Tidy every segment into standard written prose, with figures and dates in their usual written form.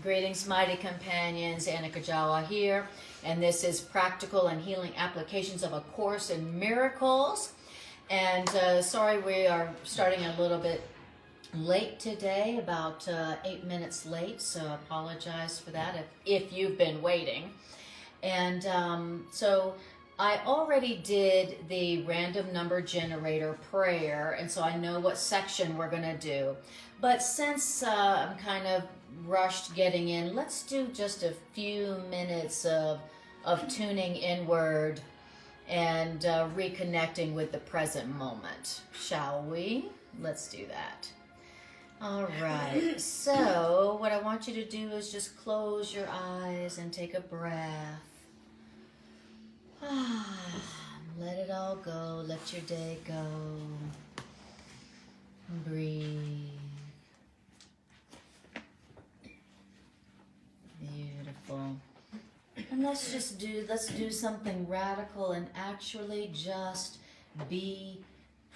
Greetings, mighty companions. Anna Kujawa here, and this is Practical and Healing Applications of A Course in Miracles. And sorry, we are starting a little bit late today, about 8 minutes late, so I apologize for that if you've been waiting. And so I already did the random number generator prayer, and so I know what section we're going to do. But since I'm kind of rushed getting in, let's do just a few minutes of tuning inward and reconnecting with the present moment, shall we? Let's do that. All right, so what I want you to do is just close your eyes and take a breath. Let it all go, let your day go. Breathe. Beautiful. And let's do something radical and actually just be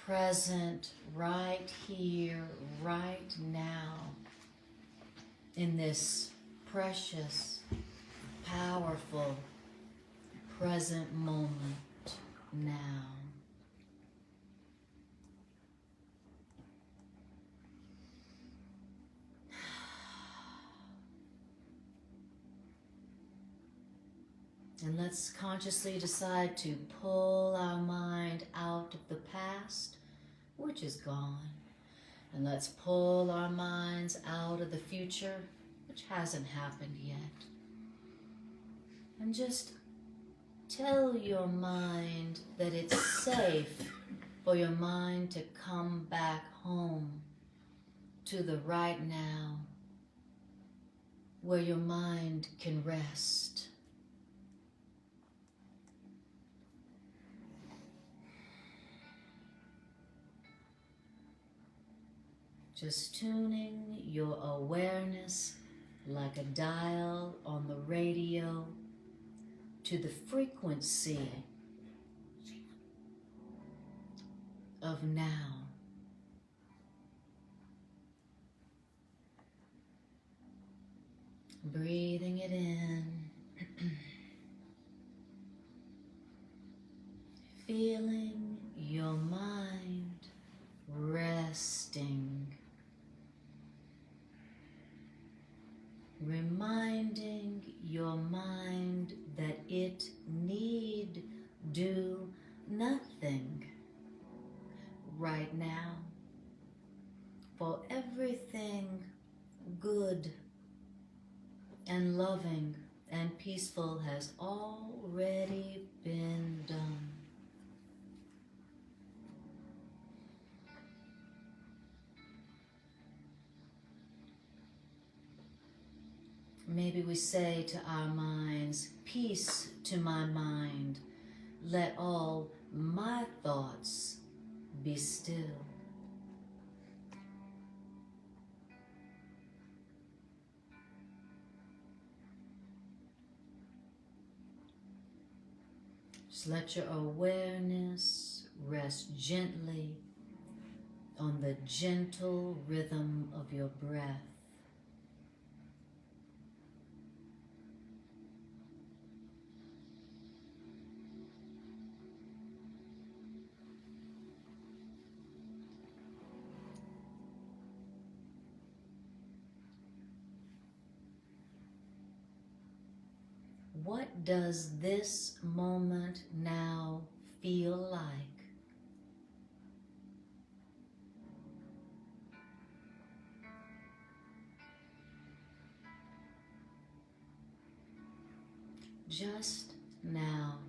present right here, right now, in this precious, powerful, present moment now. And let's consciously decide to pull our mind out of the past, which is gone. And let's pull our minds out of the future, which hasn't happened yet. And just tell your mind that it's safe for your mind to come back home to the right now, where your mind can rest. Just tuning your awareness like a dial on the radio to the frequency of now. Breathing it in. Feeling your mind resting. Reminding your mind that it need do nothing right now, for everything good and loving and peaceful has already been done. Maybe we say to our minds, peace to my mind, let all my thoughts be still. Just let your awareness rest gently on the gentle rhythm of your breath. What does this moment now feel like? Just now.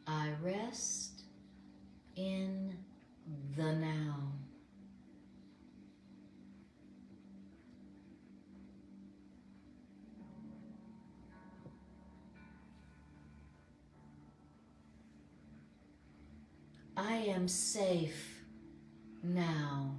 I rest in the now. I am safe now.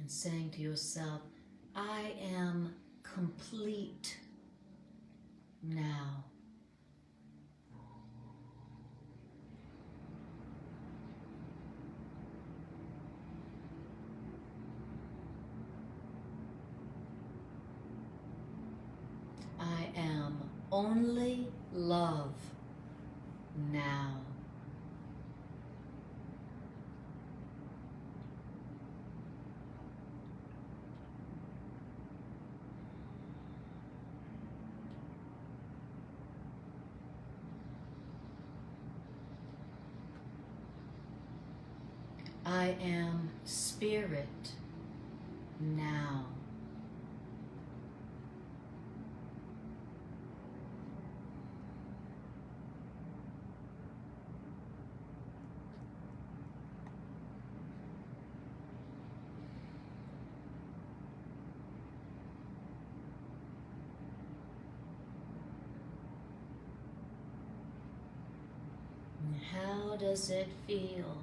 and saying to yourself, I am complete now. I am only love now. I am spirit now. How does it feel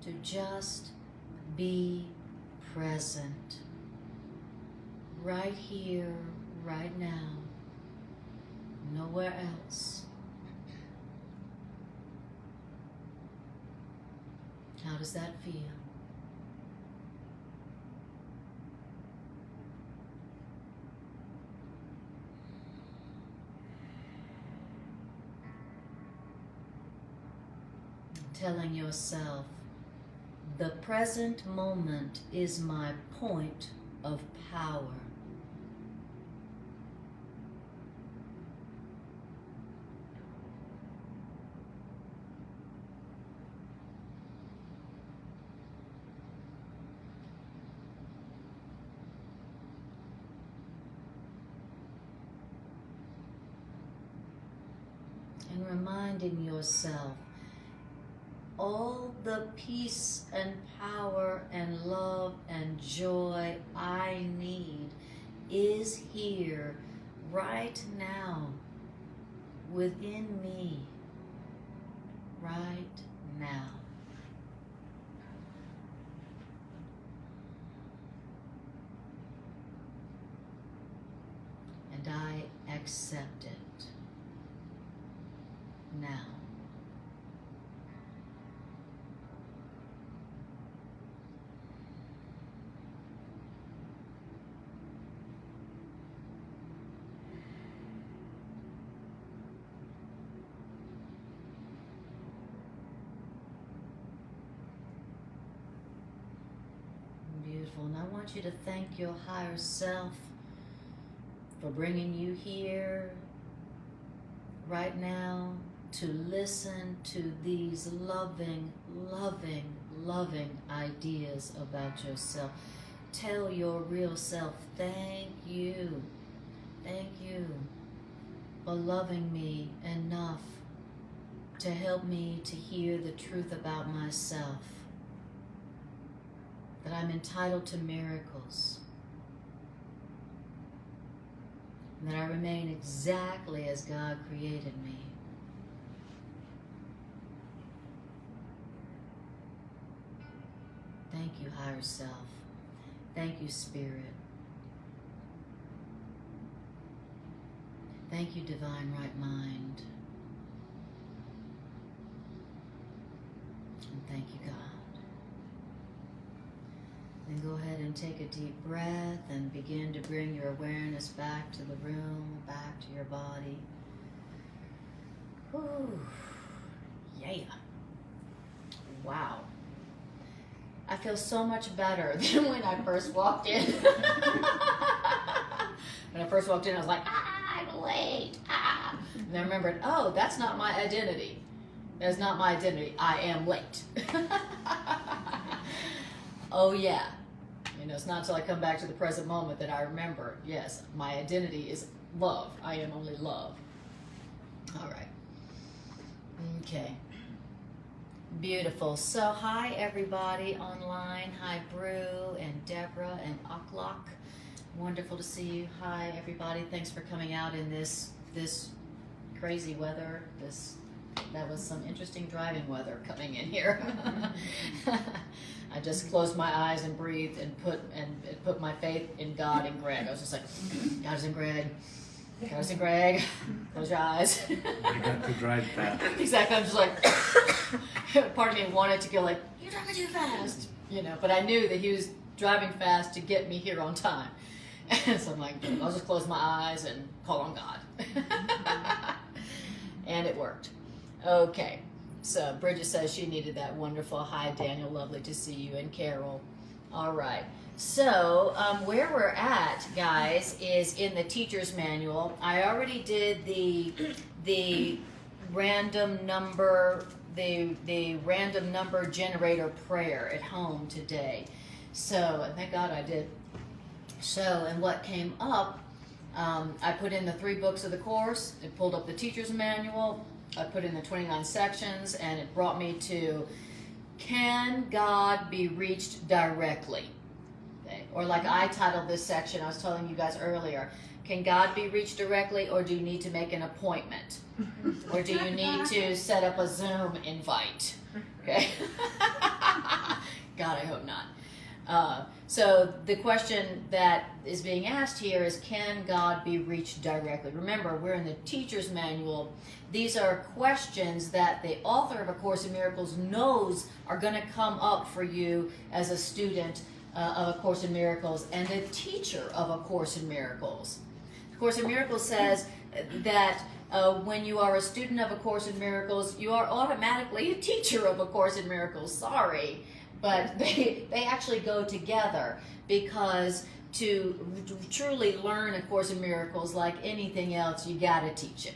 to just be present right here, right now, nowhere else? How does that feel? Telling yourself, the present moment is my point of power. And reminding yourself, all the peace and power and love and joy I need is here right now within me right now. And I accept it now. And I want you to thank your higher self for bringing you here right now to listen to these loving, loving, loving ideas about yourself. Tell your real self, thank you for loving me enough to help me to hear the truth about myself. That I'm entitled to miracles, and that I remain exactly as God created me. Thank you, higher self. Thank you, spirit. Thank you, divine right mind. And thank you, God. Then go ahead and take a deep breath and begin to bring your awareness back to the room, back to your body. Whew. Yeah. Wow. I feel so much better than when I first walked in. When I first walked in, I was like, I'm late. And I remembered, oh, that's not my identity. That's not my identity. I am late. Oh yeah, you know, it's not until I come back to the present moment that I remember, yes, my identity is love. I am only love. All right. Okay. Beautiful. So hi everybody online. Hi Brew and Deborah and Aklok. Wonderful to see you. Hi everybody. Thanks for coming out in this crazy weather, this That was some interesting driving weather coming in here. I just closed my eyes and breathed and put my faith in God and Greg. I was just like, God is in Greg. God is in Greg. Close your eyes. I got to drive fast. Exactly. I'm just like, part of me wanted to go like, you're driving too fast, you know. But I knew that he was driving fast to get me here on time. And so I'm like, I'll just close my eyes and call on God. And it worked. Okay. So Bridget says she needed that wonderful, hi Daniel, lovely to see you, and Carol. All right. So where we're at, guys, is in the teacher's manual. I already did the random number, the random number generator prayer at home today. So thank God I did. So, and what came up, I put in the 3 books of the course. It pulled up the teacher's manual. I put in the 29 sections, and it brought me to, can God be reached directly? Okay. Or like I titled this section, I was telling you guys earlier, can God be reached directly, or do you need to make an appointment? Or do you need to set up a Zoom invite? Okay. God, I hope not. So the question that is being asked here is, can God be reached directly? Remember, we're in the teacher's manual. These are questions that the author of A Course in Miracles knows are going to come up for you as a student of A Course in Miracles and a teacher of A Course in Miracles. A Course in Miracles says that when you are a student of A Course in Miracles, you are automatically a teacher of A Course in Miracles. Sorry. But they actually go together, because to truly learn A Course in Miracles, like anything else, you got to teach it.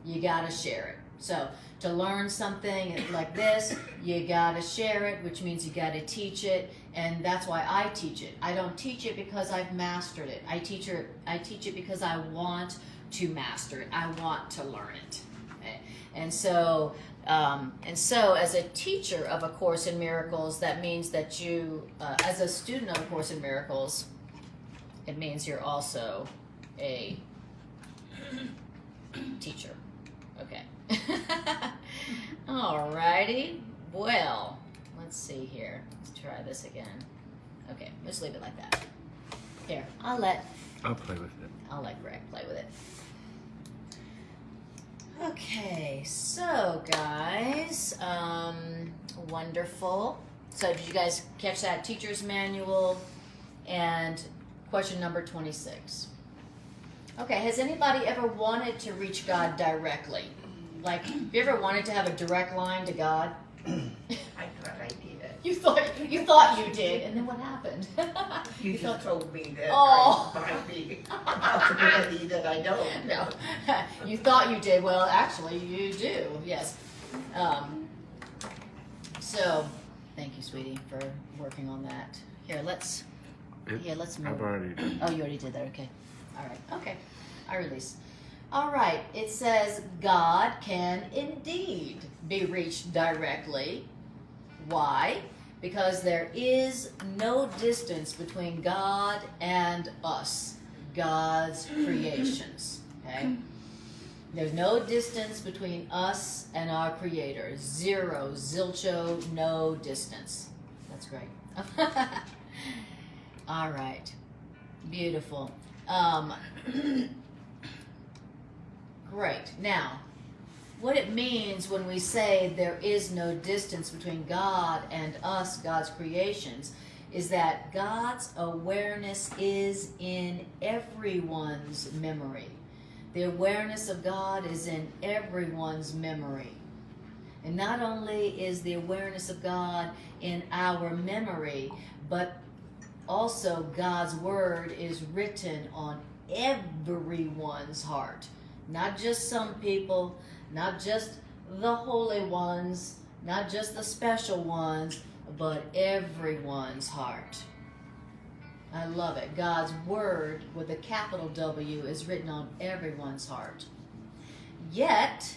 You got to share it. So to learn something like this, you got to share it, which means you got to teach it. And that's why I teach it. I don't teach it because I've mastered it. I teach it because I want to master it. I want to learn it. Okay? And so as a teacher of A Course in Miracles, that means that you, as a student of A Course in Miracles, it means you're also a teacher. Okay. Alrighty. Well, let's see here. Let's try this again. Okay, let's leave it like that. Here, I'll let play with it. I'll let Greg play with it. Okay, so guys, wonderful. So did you guys catch that teacher's manual? And question number 26. Okay, has anybody ever wanted to reach God directly? Like, have you ever wanted to have a direct line to God? I thought I did. You thought you did, and then what happened? You just told me that Oh. I might be a possibility that I don't. No, you thought you did. Well, actually, you do. Yes. So, thank you, sweetie, for working on that. Here, let's move. I've already done. Oh, you already did that. Okay. All right. Okay. I release. All right. It says God can indeed be reached directly. Why? Because there is no distance between God and us, God's creations. Okay? There's no distance between us and our Creator. Zero, zilcho, no distance. That's great. All right. Beautiful. Great. Now, what it means when we say there is no distance between God and us, God's creations, is that God's awareness is in everyone's memory. The awareness of God is in everyone's memory. And not only is the awareness of God in our memory, but also God's word is written on everyone's heart. Not just some people, not just the holy ones, not just the special ones, but everyone's heart. I love it. God's word with a capital W is written on everyone's heart. Yet,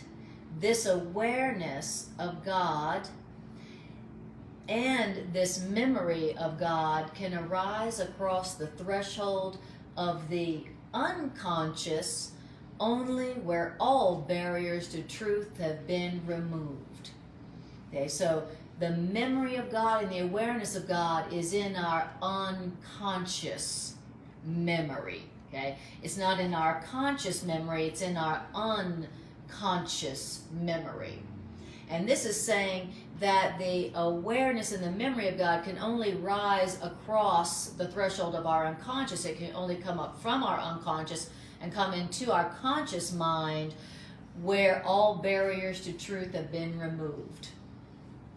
this awareness of God and this memory of God can arise across the threshold of the unconscious only where all barriers to truth have been removed. Okay, so the memory of God and the awareness of God is in our unconscious memory. Okay, it's not in our conscious memory, it's in our unconscious memory. And this is saying that the awareness and the memory of God can only rise across the threshold of our unconscious. It can only come up from our unconscious and come into our conscious mind, where all barriers to truth have been removed.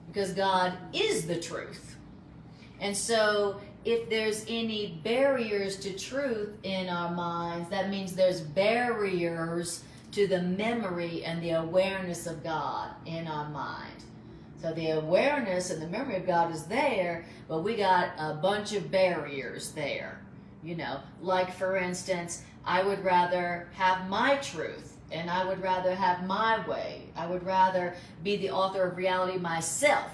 Because God is the truth. And so if there's any barriers to truth in our minds, that means there's barriers to the memory and the awareness of God in our mind. So the awareness and the memory of God is there, but we got a bunch of barriers there. You know, like for instance, I would rather have my truth, and I would rather have my way. I would rather be the author of reality myself.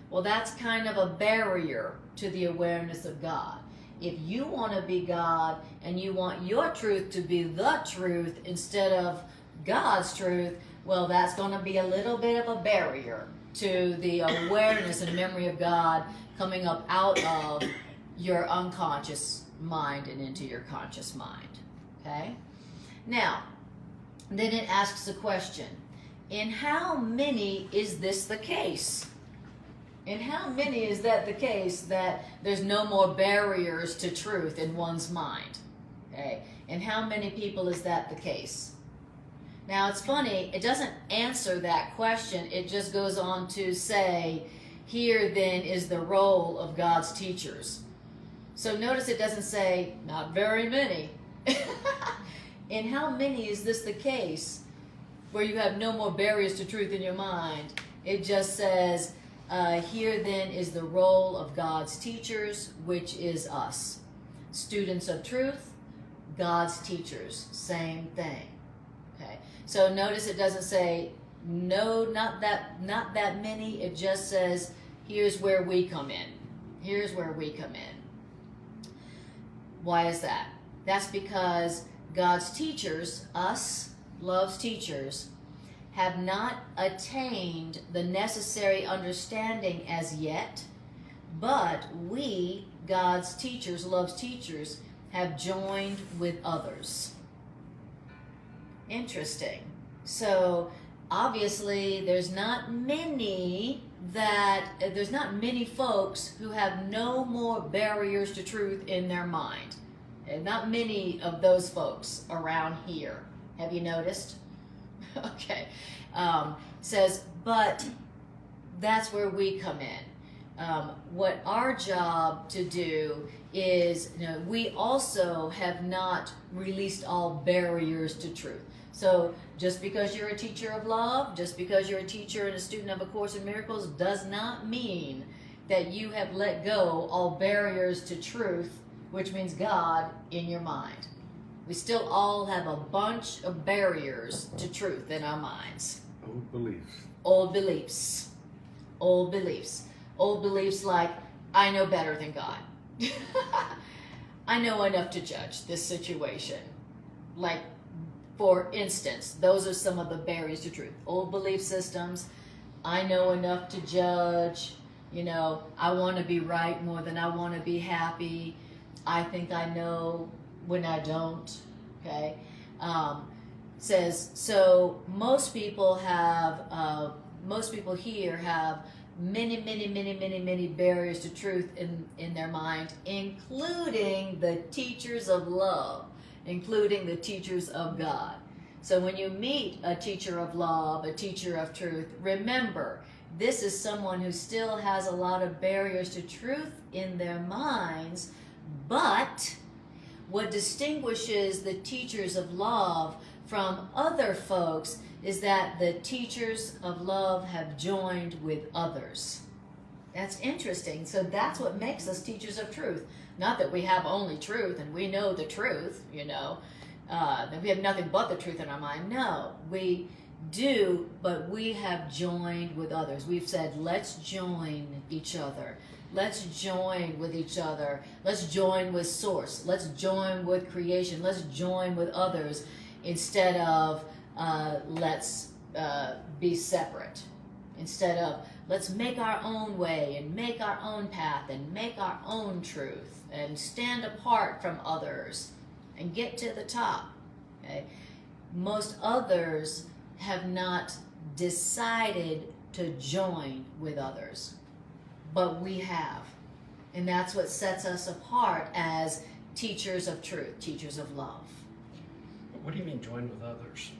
Well, that's kind of a barrier to the awareness of God. If you want to be God and you want your truth to be the truth instead of God's truth, well, that's going to be a little bit of a barrier to the awareness and memory of God coming up out of your unconscious mind and into your conscious mind. Okay? Now, then it asks a question. In how many is this the case? In how many is that the case, that there's no more barriers to truth in one's mind? Okay? In how many people is that the case? Now, it's funny, it doesn't answer that question. It just goes on to say, here then is the role of God's teachers. So notice it doesn't say, not very many. In how many is this the case where you have no more barriers to truth in your mind? It just says, here then is the role of God's teachers, which is us. Students of truth, God's teachers, same thing. Okay. So notice it doesn't say, no, not that many. It just says, here's where we come in. Here's where we come in. Why is that? That's because God's teachers, us, love's teachers, have not attained the necessary understanding as yet, but we, God's teachers, love's teachers, have joined with others. Interesting. So obviously there's not many folks who have no more barriers to truth in their mind. And not many of those folks around here. Have you noticed? Okay. Says, but that's where we come in. What our job to do is, we also have not released all barriers to truth. So just because you're a teacher of love, just because you're a teacher and a student of A Course in Miracles, does not mean that you have let go all barriers to truth, which means God, in your mind. We still all have a bunch of barriers to truth in our minds. Old beliefs. Old beliefs. Old beliefs. Old beliefs like, I know better than God. I know enough to judge this situation. Like, for instance, those are some of the barriers to truth. Old belief systems, I know enough to judge. I want to be right more than I want to be happy. I think I know when I don't. Okay? Says, so most people here have many barriers to truth in their mind, including the teachers of love, including the teachers of God. So when you meet a teacher of love, a teacher of truth, remember, this is someone who still has a lot of barriers to truth in their minds, but what distinguishes the teachers of love from other folks is that the teachers of love have joined with others. That's interesting. So that's what makes us teachers of truth. Not that we have only truth and we know the truth, that we have nothing but the truth in our mind. No, we do, but we have joined with others. We've said, let's join each other. Let's join with each other. Let's join with Source. Let's join with creation. Let's join with others. instead of let's be separate, instead of let's make our own way and make our own path and make our own truth and stand apart from others and get to the top. Okay? Most others have not decided to join with others, but we have. And that's what sets us apart as teachers of truth, teachers of love. What do you mean join with others?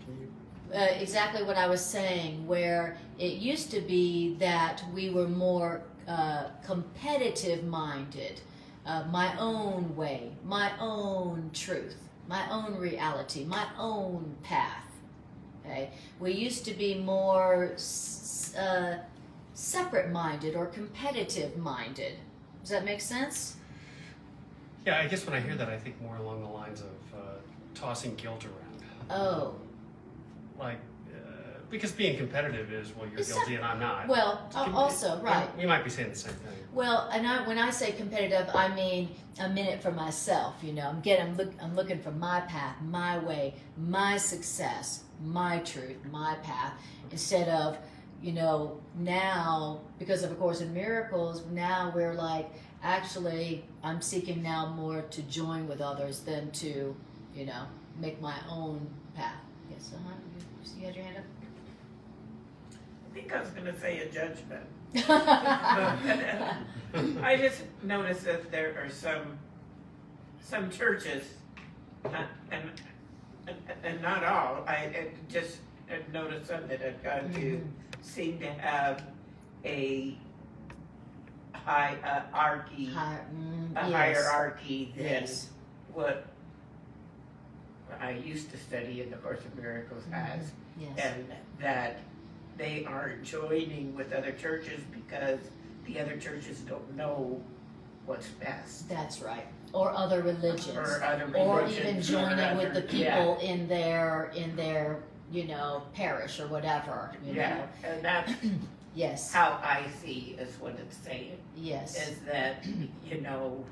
Can you? Exactly what I was saying, where it used to be that we were more competitive minded, my own way, my own truth, my own reality, my own path. Okay? We used to be more separate minded or competitive minded. Does that make sense? Yeah, I guess when I hear that, I think more along the lines of tossing guilt around. Oh. Like, because being competitive is, well, you're It's guilty and I'm not. Well, also, right. We might be saying the same thing. Well, and when I say competitive, I mean I'm in it for myself. You know, I'm looking for my path, my way, my success, my truth, my path. Instead of, you know, now because of A Course in Miracles, now we're like, actually, I'm seeking now more to join with others than to, you know, make my own path. Yes, you had your hand up. I think I was gonna say a judgment. I just noticed that there are some churches, and not all, I just noticed some that I've gone to seem to have a hierarchy, Yes. hierarchy than Yes. what I used to study in the Course of Miracles has, Yes. and that they aren't joining with other churches because the other churches don't know what's best. That's right. Or other religions. Or other Or religions. even or joining with the other- people in their you know, parish or whatever. You Yeah, know. and that's Yes. how I see is what it's saying, Yes. is that, you know,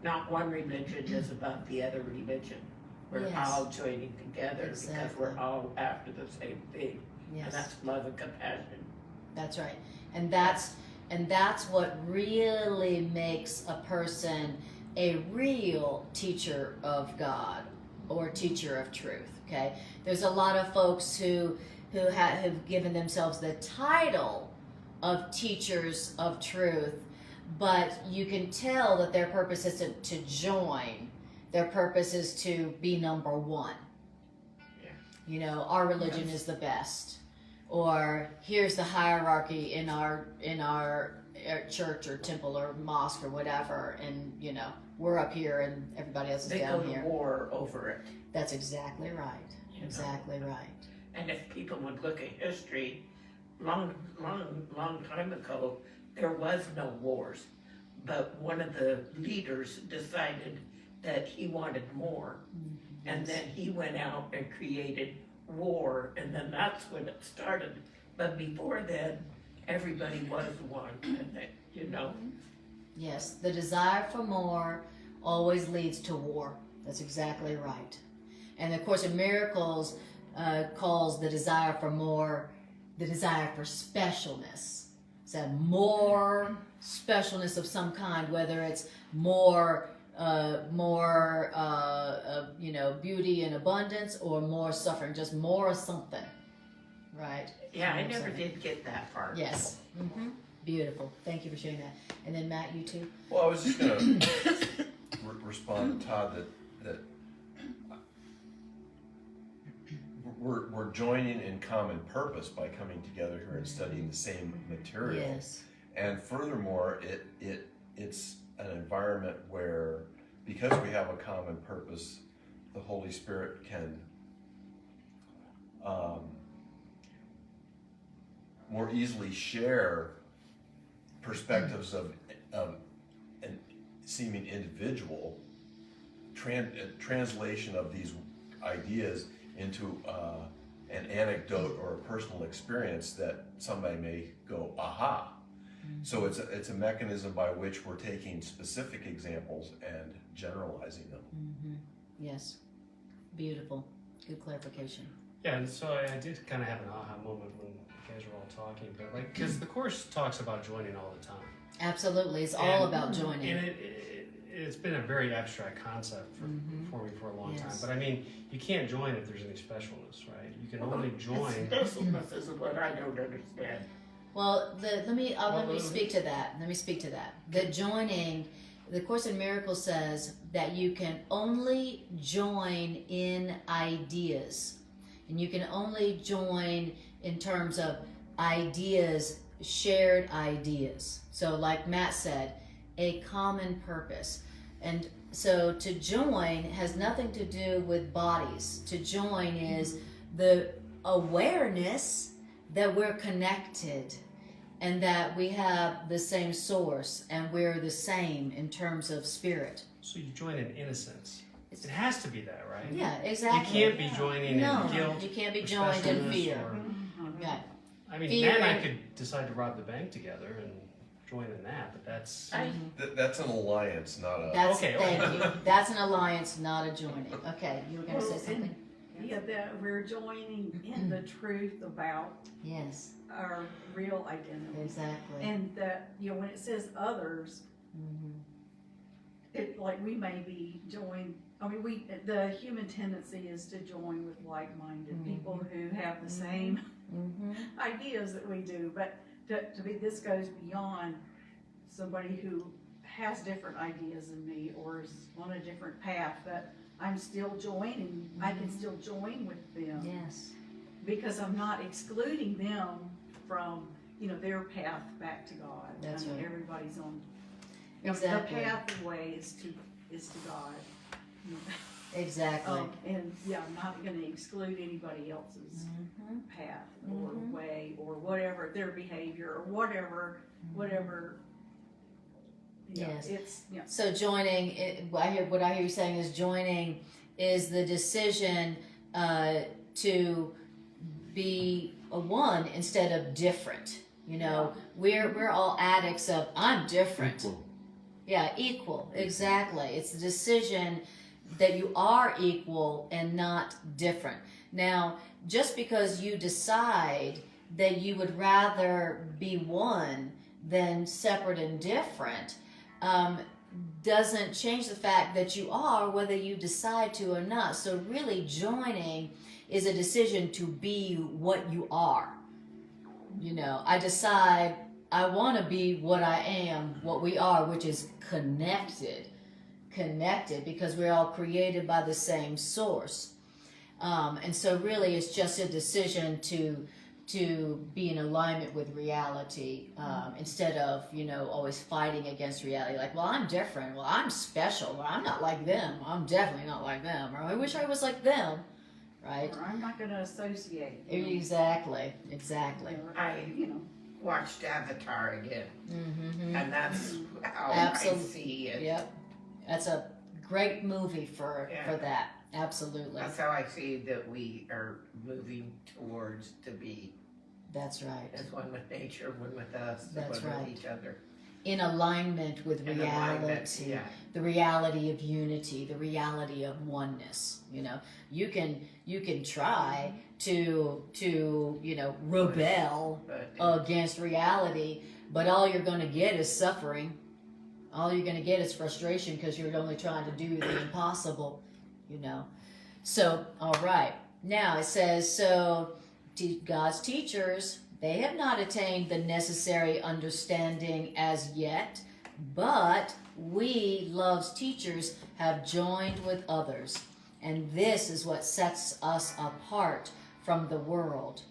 not one religion is above the other religion. We're Yes. all joining together because Exactly. we're all after the same thing. Yes. And that's love and compassion. That's right. And that's what really makes a person a real teacher of God or teacher of truth. Okay? There's a lot of folks who have given themselves the title of teachers of truth, but you can tell that their purpose isn't to join. Their purpose is to be number one. Yeah. You know, our religion is the best. Or here's the hierarchy in our church or temple or mosque or whatever, and you know we're up here and everybody else is They down go to here. war over it. That's exactly right. You know. Exactly right. And if people would look at history, long time ago, there was no wars. But one of the leaders decided that he wanted more. And then he went out and created war, and then that's when it started. But before then, everybody was one, and that, you know. Yes, the desire for more always leads to war. That's exactly right. And the Course in Miracles calls the desire for more the desire for specialness. So more specialness of some kind, whether it's more you know, beauty and abundance, or more suffering, just more of something, right? Yeah, I More never something. did get that part. Yes. Beautiful. Thank you for sharing that. And then Matt, you too. Well, I was just going to respond to Todd that we're joining in common purpose by coming together here and studying the same material. Yes. And furthermore, it's an environment where, because we have a common purpose, the Holy Spirit can more easily share perspectives of an seeming individual translation of these ideas into an anecdote or a personal experience that somebody may go, aha. So it's a mechanism by which we're taking specific examples and generalizing them. Yes. Beautiful. Good clarification. Yeah, and so I did kind of have an aha moment when you guys were all talking, but like, because the Course talks about joining all the time. Absolutely, it's all And- about joining. And it's been a very abstract concept for me for a long time. Yes. But I mean, you can't join if there's any specialness, right? You can only join. Specialness is what I don't understand. Well, let me speak to that. Let me speak to that. The joining, the Course in Miracles says that you can only join in ideas, and you can only join in terms of ideas, shared ideas. So, like Matt said, a common purpose. And so to join has nothing to do with bodies. To join is the awareness that we're connected and that we have the same source and we're the same in terms of spirit. So you join in innocence. It has to be that, right? Yeah, exactly. You can't be joining No, in guilt. you can't be or joined in specialness fear. or- Yeah. I mean, Fear Matt and I and- could decide to rob the bank together and join in that, but that's. That's an alliance, not a. That's Okay. thank you. That's an alliance, not a joining. Okay, you were going to say something? Yeah, that we're joining in the truth about Yes, our real identity. exactly. And that, when it says others, Mhm. it, like, we may be joined, the human tendency is to join with like-minded people who have the same Mhm. ideas that we do, but this goes beyond somebody who has different ideas than me or is on a different path, but I'm still joining, I can still join with them Yes, because I'm not excluding them from, their path back to God. That's right. Everybody's on, exactly. the pathway is to God. Exactly. And I'm not gonna exclude anybody else's Mhm. path or Mhm. way or whatever, their behavior or whatever. Yes. It's, So joining, what I hear you saying is joining is the decision to be a one instead of different. We're all addicts of I'm different. Equal. Yeah, equal. Exactly. It's the decision that you are equal and not different. Now, just because you decide that you would rather be one than separate and different, doesn't change the fact that you are, whether you decide to or not. So really joining is a decision to be what you are. I decide I want to be what I am, what we are, which is connected because we're all created by the same source. And so really it's just a decision to be in alignment with reality, instead of, always fighting against reality. Like, well, I'm different. Well, I'm special. Well, I'm not like them. I'm definitely not like them. Or I wish I was like them. Right? or I'm not gonna associate. Exactly. I watched Avatar again, Mm-hmm. and that's how I Absolutely. see it. Yep. That's a great movie for that. Absolutely. That's how I see that we are moving towards to be That's right. as one with nature, one with us, That's one right. with each other. In alignment with In reality. alignment, yeah. The reality of unity, the reality of oneness. You can try to rebel But against reality, but all you're going to get is suffering. All you're going to get is frustration because you're only trying to do the impossible. So, all right. Now it says, so God's teachers, they have not attained the necessary understanding as yet, but we, love's teachers, have joined with others. And this is what sets us apart from the world.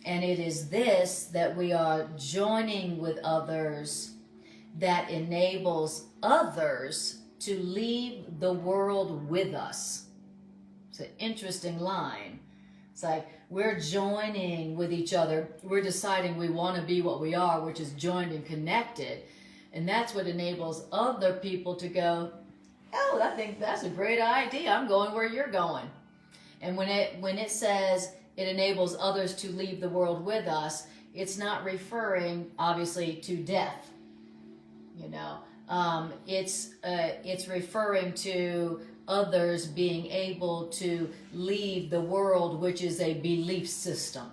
And it is this that we are joining with others that enables others to leave the world with us. It's an interesting line. It's like we're joining with each other. We're deciding we want to be what we are, which is joined and connected. And that's what enables other people to go, oh, I think that's a great idea. I'm going where you're going. And when it says it enables others to leave the world with us, it's not referring, obviously, to death. It's referring to others being able to leave the world, which is a belief system.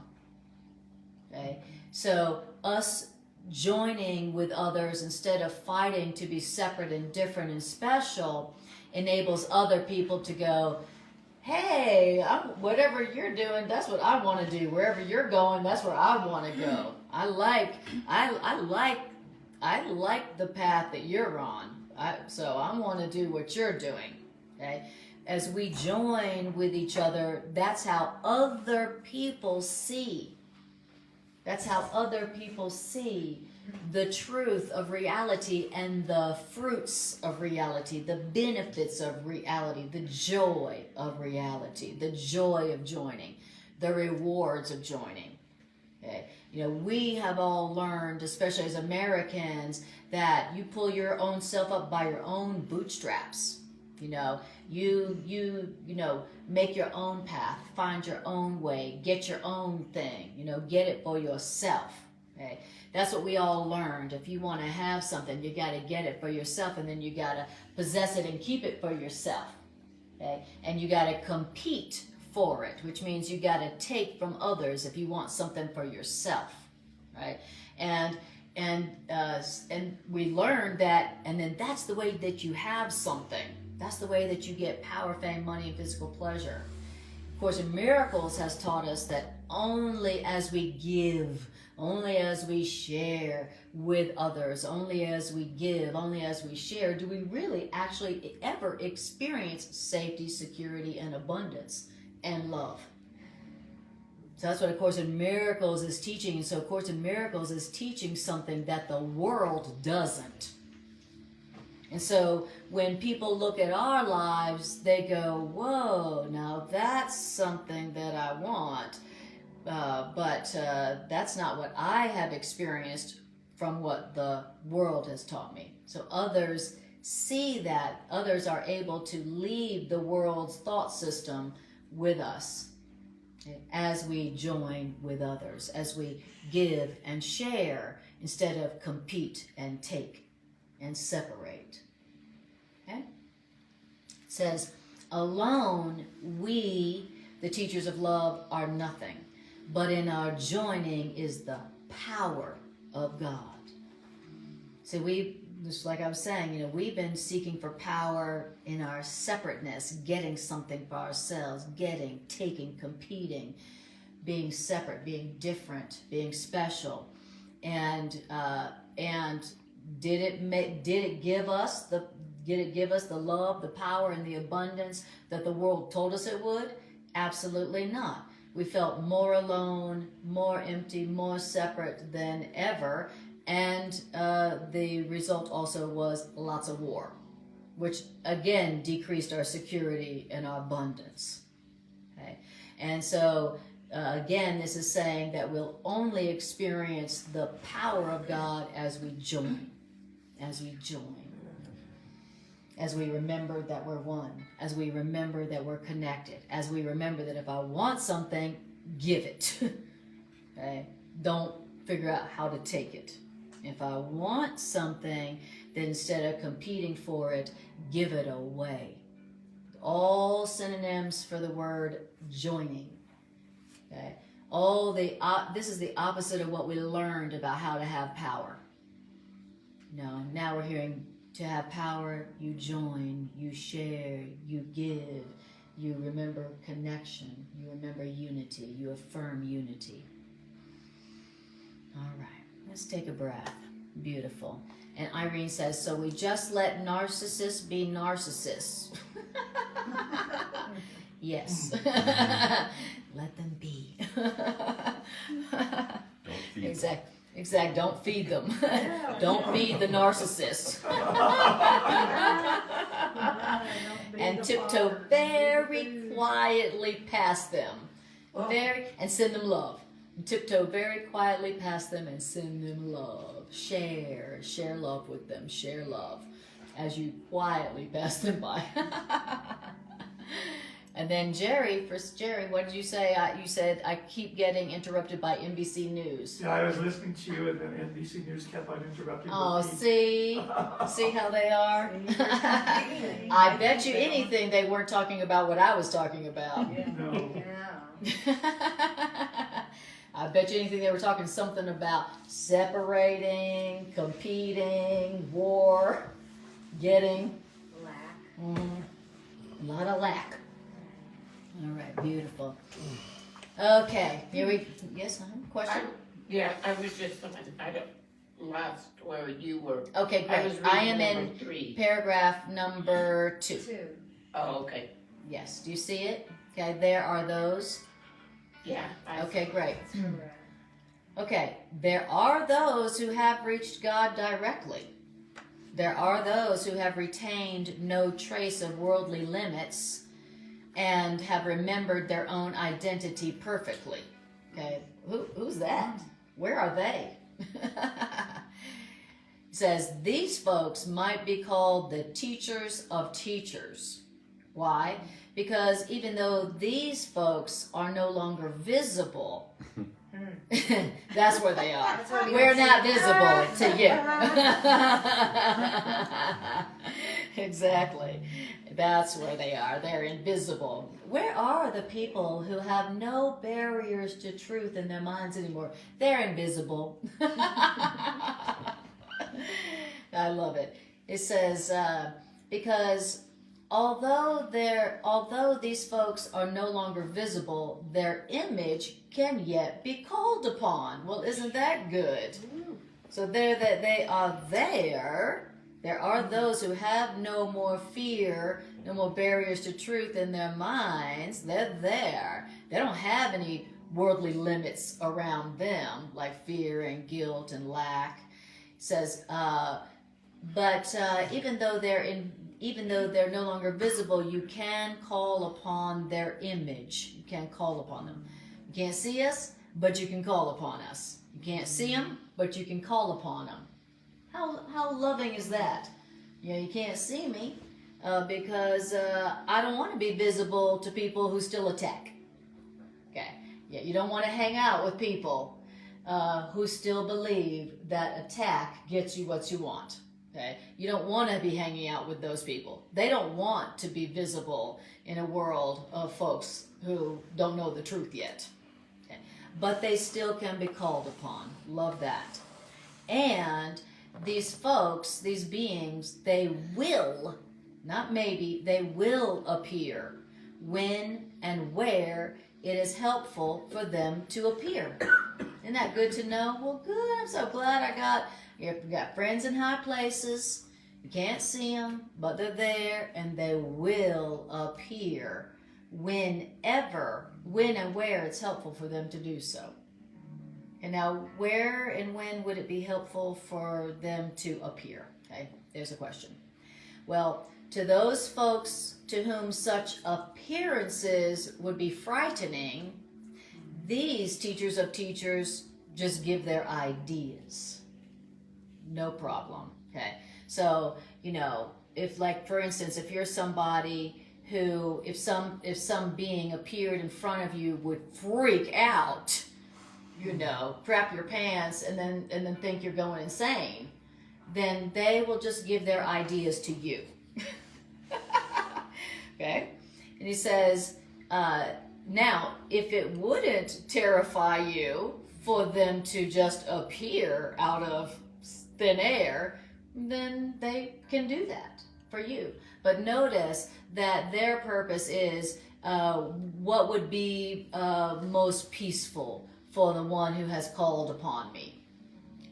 Okay, so us joining with others instead of fighting to be separate and different and special enables other people to go, hey, whatever you're doing, that's what I want to do. Wherever you're going, that's where I want to go. I like the path that you're on. So I want to do what you're doing. Okay, as we join with each other, that's how other people see. That's how other people see the truth of reality and the fruits of reality, the benefits of reality, the joy of reality, the joy of joining, the rewards of joining. Okay? You know, we have all learned, especially as Americans, that you pull your own self up by your own bootstraps. You know, you know, make your own path, find your own way, get your own thing, you know, get it for yourself. Okay? That's what we all learned. If you want to have something, you got to get it for yourself, and then you got to possess it and keep it for yourself. Okay? And you got to compete for it, which means you got to take from others if you want something for yourself, right? And we learned that, and then that's the way that you have something. That's the way that you get power, fame, money, and physical pleasure. Of course, in Miracles has taught us that only as we give, only as we share with others, only as we give, only as we share, do we really actually ever experience safety, security, and abundance and love. So that's what A Course in Miracles is teaching. And so A Course in Miracles is teaching something that the world doesn't. And so when people look at our lives, they go, whoa, now that's something that I want. But that's not what I have experienced from what the world has taught me. So others see that. Others are able to leave the world's thought system with us as we join with others, as we give and share instead of compete and take and separate. Okay? It says, alone we, the teachers of love, are nothing, but in our joining is the power of God. See, just like I was saying, you know, we've been seeking for power in our separateness, getting something for ourselves, taking, competing, being separate, being different, being special, and did it give us the love, the power, and the abundance that the world told us it would? Absolutely not. We felt more alone, more empty, more separate than ever. And the result also was lots of war, which again decreased our security and our abundance. Okay? And so again, this is saying that we'll only experience the power of God as we join, as we remember that we're one, as we remember that we're connected, as we remember that if I want something, give it. Okay? Don't figure out how to take it. If I want something, then instead of competing for it, give it away. All synonyms for the word joining. Okay? This is the opposite of what we learned about how to have power. No, now we're hearing to have power, you join, you share, you give, you remember connection, you remember unity, you affirm unity. All right. Let's take a breath. Beautiful. And Irene says, so we just let narcissists be narcissists. Yes. Let them be. Don't feed them. Exactly. Don't feed them. Don't feed the narcissist. And tiptoe very quietly past them. And send them love. Tiptoe very quietly past them and send them love. Share love with them. Share love as you quietly pass them by. And then Jerry, what did you say? You said, I keep getting interrupted by NBC News. Yeah, I was listening to you and then NBC News kept on interrupting. Oh, me. see how they are? I bet you anything they weren't talking about what I was talking about. No. I bet you anything they were talking something about separating, competing, war, getting. Lack. A lot of lack. All right, beautiful. Okay, here we. Yes, question. I was just, I don't, lost where you were. Okay, I was great. reading I am in number 3. paragraph number 2. 2. Oh, okay. Yes, do you see it? Okay, there are those. Yeah. Okay, great. That's correct. Okay, there are those who have reached God directly. There are those who have retained no trace of worldly limits and have remembered their own identity perfectly. Okay, who's that? Where are they? It says, these folks might be called the teachers of teachers. Why? Because even though these folks are no longer visible, that's where they are. That's where we We're don't not see visible to you. Exactly. That's where they are. They're invisible. Where are the people who have no barriers to truth in their minds anymore? They're invisible. I love it. It says, because although these folks are no longer visible, their image can yet be called upon. Well, isn't that good? So they are there. There are those who have no more fear, no more barriers to truth in their minds. They're there. They don't have any worldly limits around them, like fear and guilt and lack. It says, but even though they're no longer visible, you can call upon their image. You can call upon them. You can't see us, but you can call upon us. You can't see them, but you can call upon them. How loving is that? You know, you can't see me because I don't want to be visible to people who still attack. Okay, yeah, you don't want to hang out with people who still believe that attack gets you what you want. Okay, you don't want to be hanging out with those people. They don't want to be visible in a world of folks who don't know the truth yet. Okay. But they still can be called upon. Love that. And these folks, these beings, they will, not maybe, they will appear when and where it is helpful for them to appear. Isn't that good to know? Well, good. I'm so glad you've got friends in high places. You can't see them, but they're there, and they will appear when and where it's helpful for them to do so. And now, where and when would it be helpful for them to appear? Okay, there's a question. Well, to those folks to whom such appearances would be frightening, these teachers of teachers just give their ideas. No problem. Okay, so if, like, for instance, if you're somebody who, if some being appeared in front of you, would freak out, crap your pants, and then think you're going insane, then they will just give their ideas to you. Okay, and he says, now, if it wouldn't terrify you for them to just appear out of thin air, then they can do that for you. But notice that their purpose is what would be most peaceful for the one who has called upon me.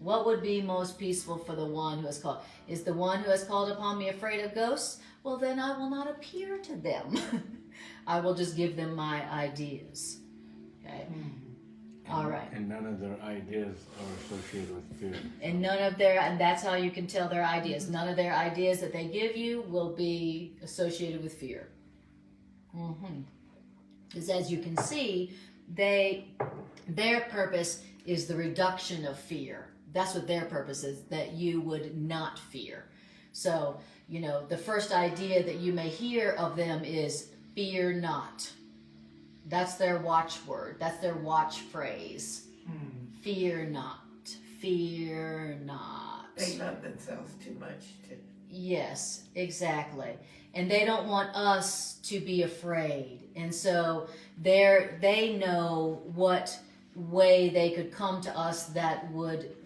What would be most peaceful for the one who has called? Is the one who has called upon me afraid of ghosts? Well, then I will not appear to them. I will just give them my ideas. Okay? All right. And none of their ideas are associated with fear. And that's how you can tell their ideas. None of their ideas that they give you will be associated with fear. Because as you can see, their purpose is the reduction of fear. That's what their purpose is, that you would not fear. So, the first idea that you may hear of them is, fear not. That's their watchword. That's their watch phrase. Fear not. Fear not. They love themselves too much to. Yes, exactly. And they don't want us to be afraid. And so they know what way they could come to us that would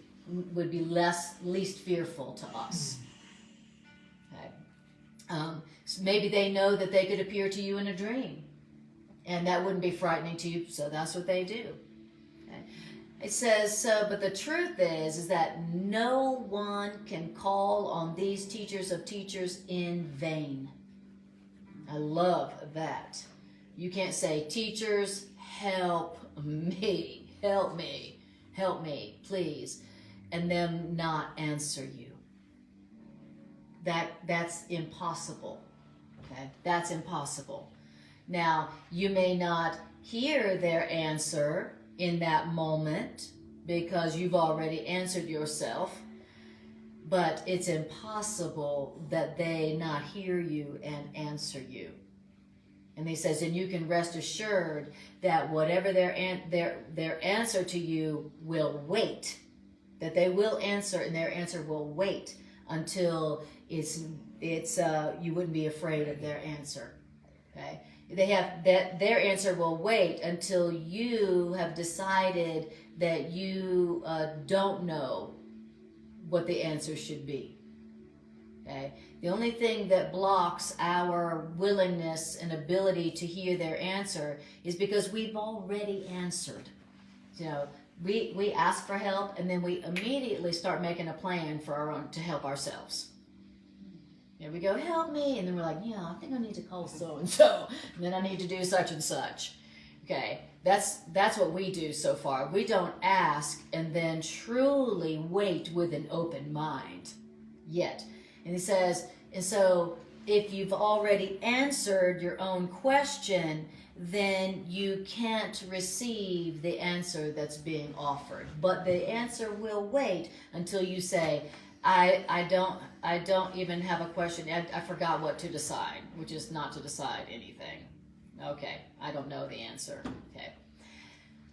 be least fearful to us. Okay. So maybe they know that they could appear to you in a dream, and that wouldn't be frightening to you, so that's what they do. Okay. It says, so, but the truth is that no one can call on these teachers of teachers in vain. I love that. You can't say, teachers, help me, help me, help me, please, and them not answer you. That's impossible. Okay, that's impossible. Now, you may not hear their answer in that moment because you've already answered yourself, but it's impossible that they not hear you and answer you. And he says, and you can rest assured that whatever their answer to you will wait, that they will answer, and their answer will wait until it's you wouldn't be afraid of their answer. Okay, they have that their answer will wait until you have decided that you don't know what the answer should be. Okay, the only thing that blocks our willingness and ability to hear their answer is because we've already answered. You know, we ask for help, and then we immediately start making a plan for our own to help ourselves. You know, we go, help me, and then we're like, yeah, I think I need to call so and so, and then I need to do such and such. Okay, that's what we do so far. We don't ask and then truly wait with an open mind yet. And he says, and so if you've already answered your own question, then you can't receive the answer that's being offered. But the answer will wait until you say, I don't even have a question. I forgot what to decide, which is not to decide anything. Okay, I don't know the answer. Okay.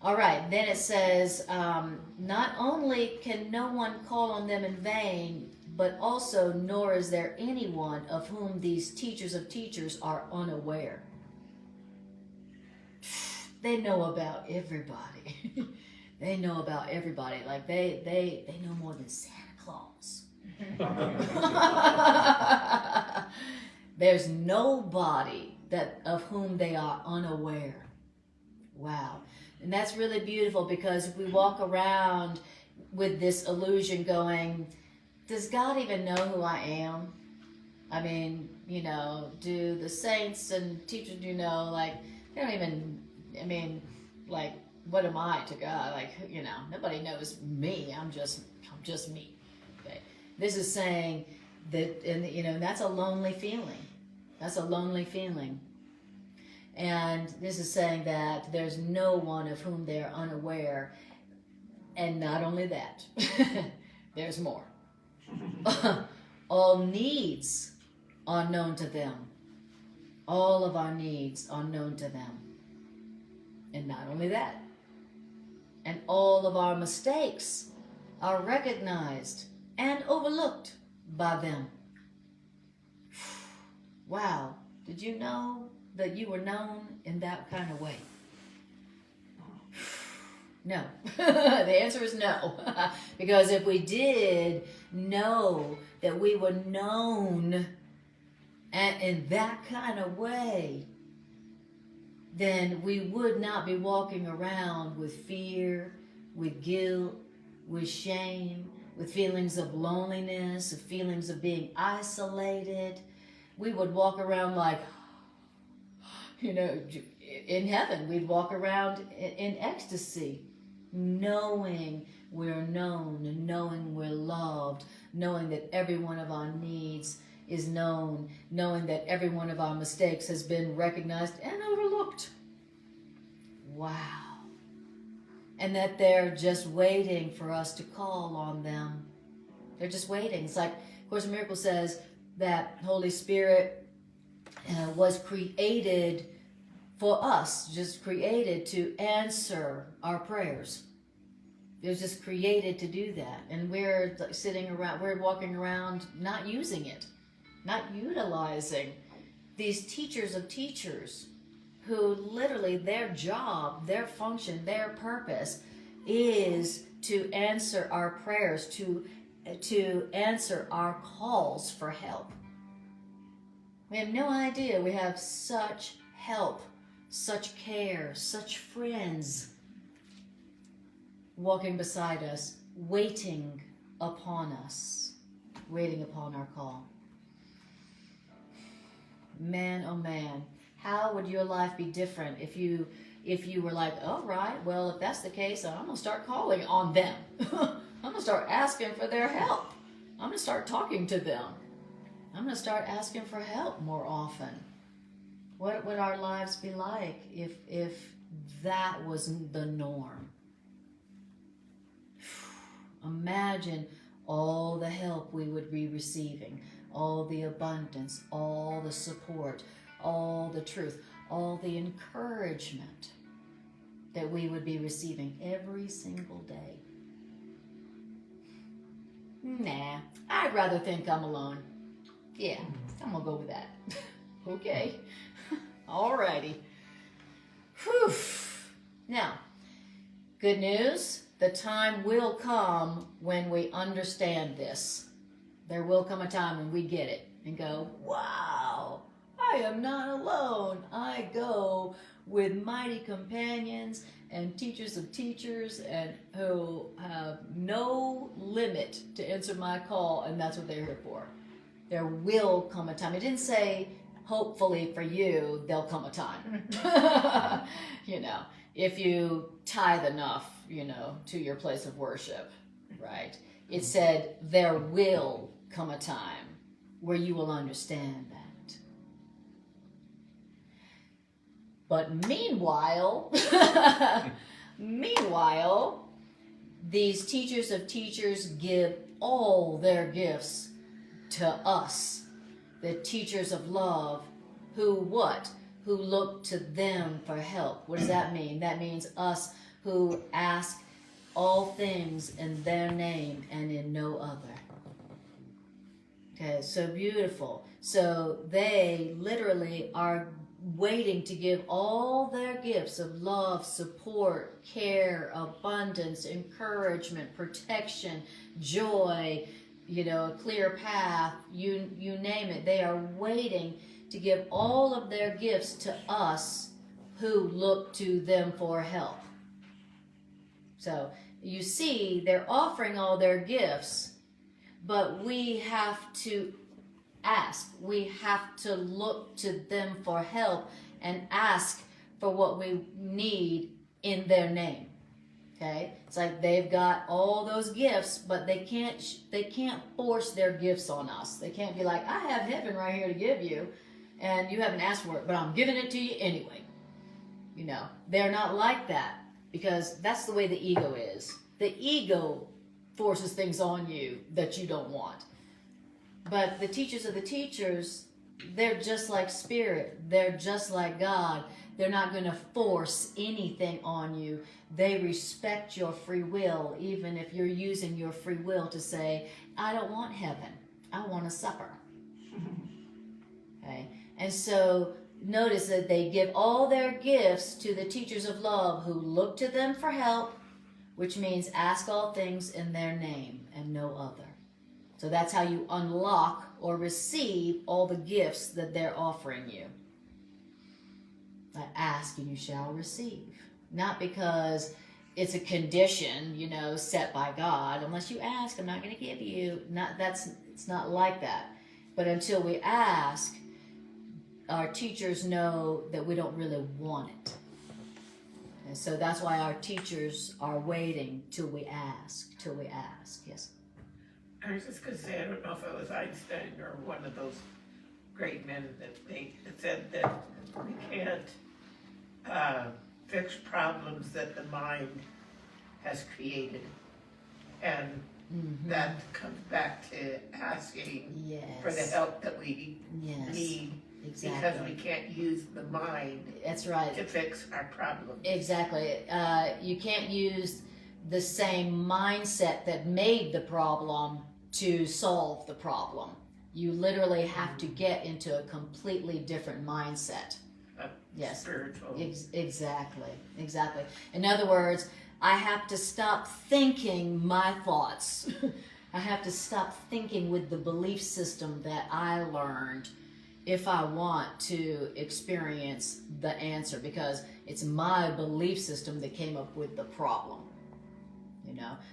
All right, then it says, not only can no one call on them in vain, but also nor is there anyone of whom these teachers of teachers are unaware. They know about everybody. They know about everybody. Like they know more than Santa Claus. There's nobody of whom they are unaware. Wow. And that's really beautiful, because we walk around with this illusion going, does God even know who I am? I mean, you know, do the saints and teachers, you know, like, they don't even, I mean, like, what am I to God? Like, you know, nobody knows me. I'm just me. Okay. This is saying that, and you know, that's a lonely feeling. That's a lonely feeling. And this is saying that there's no one of whom they are unaware. And not only that, there's more. All needs are known to them. All of our needs are known to them. And not only that, and all of our mistakes are recognized and overlooked by them. Wow, did you know that you were known in that kind of way? No. The answer is no. Because if we did know that we were known in that kind of way, then we would not be walking around with fear, with guilt, with shame, with feelings of loneliness, with feelings of being isolated. We would walk around like, you know, in heaven. We'd walk around in ecstasy, knowing we're known, and knowing we're loved, knowing that every one of our needs is known, knowing that every one of our mistakes has been recognized and overlooked. Wow. And that they're just waiting for us to call on them. They're just waiting. It's like, of Course in Miracles says that Holy Spirit was created for us, just created to answer our prayers. It was just created to do that. And we're sitting around, we're walking around not using it, not utilizing these teachers of teachers who literally their job, their function, their purpose is to answer our prayers, to answer our calls for help. We have no idea we have such help, such care, such friends walking beside us, waiting upon us, waiting upon our call. Man, oh man, how would your life be different if you were like, all right, well, if that's the case, I'm going to start calling on them. I'm going to start asking for their help. I'm going to start talking to them. I'm going to start asking for help more often. What would our lives be like if that was the norm? Imagine all the help we would be receiving, all the abundance, all the support, all the truth, all the encouragement that we would be receiving every single day. Nah, I'd rather think I'm alone. Yeah, I'm gonna go with that. Okay, alrighty. Whew. Now, good news. The time will come when we understand this. There will come a time when we get it and go, wow, I am not alone. I go with mighty companions and teachers of teachers and who have no limit to answer my call, and that's what they're here for. There will come a time. It didn't say, hopefully for you, there'll come a time. You know, if you tithe enough, you know, to your place of worship, right? It said, there will come a time where you will understand that. But meanwhile, these teachers of teachers give all their gifts to us, the teachers of love, who what? Who look to them for help. What does that mean? That means us who ask all things in their name and in no other. Okay, so beautiful. So they literally are waiting to give all their gifts of love, support, care, abundance, encouragement, protection, joy, you know, a clear path, you name it. They are waiting to give all of their gifts to us who look to them for help. So you see, they're offering all their gifts, but we have to ask. We have to look to them for help and ask for what we need in their name. Okay? It's like they've got all those gifts, but they can't force their gifts on us. They can't be like, I have heaven right here to give you, and you haven't asked for it, but I'm giving it to you anyway. You know, they're not like that, because that's the way the ego is. The ego forces things on you that you don't want. But the teachers of the teachers, they're just like Spirit. They're just like God. They're not going to force anything on you. They respect your free will, even if you're using your free will to say, I don't want heaven. I want a supper. Okay? And so notice that they give all their gifts to the teachers of love who look to them for help, which means ask all things in their name and no other. So that's how you unlock or receive all the gifts that they're offering you. Ask and you shall receive. Not because it's a condition, you know, set by God. Unless you ask, I'm not going to give you. It's not like that. But until we ask, our teachers know that we don't really want it. And so that's why our teachers are waiting till we ask. Yes. I was just gonna say, I don't know if it was Einstein or one of those great men that said that we can't fix problems that the mind has created. And that comes back to asking for the help that we need because Exactly. we can't use the mind That's right. to fix our problems. Exactly. You can't use the same mindset that made the problem to solve the problem. You literally have to get into a completely different mindset. Yes. Spiritual. Exactly. Exactly. In other words, I have to stop thinking my thoughts. I have to stop thinking with the belief system that I learned if I want to experience the answer, because it's my belief system that came up with the problem.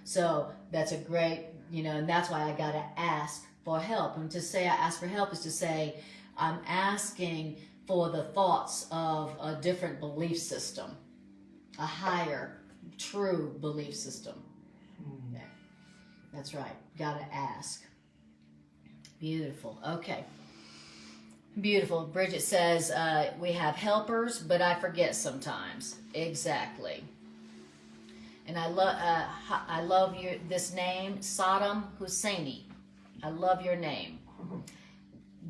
So that's a great, and that's why I got to ask for help. And to say I ask for help is to say I'm asking for the thoughts of a different belief system, a higher, true belief system. Yeah. That's right. Got to ask. Beautiful. Okay. Beautiful. Bridget says, we have helpers, but I forget sometimes. Exactly. And I love this name, Saddam Husseini. I love your name.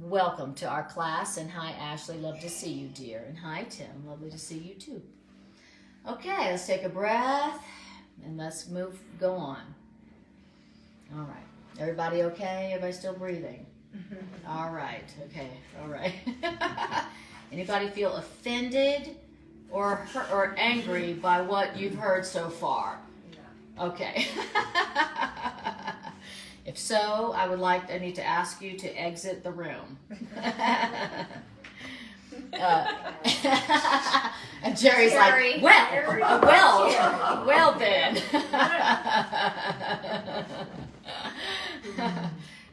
Welcome to our class. And hi, Ashley. Love to see you, dear. And hi, Tim. Lovely to see you, too. Okay, let's take a breath. And let's go on. All right. Everybody okay? Everybody still breathing? All right. Okay. All right. Anybody feel offended or hurt or angry by what you've heard so far? Okay. If so, I need to ask you to exit the room. And Jerry's Scary. like, well then.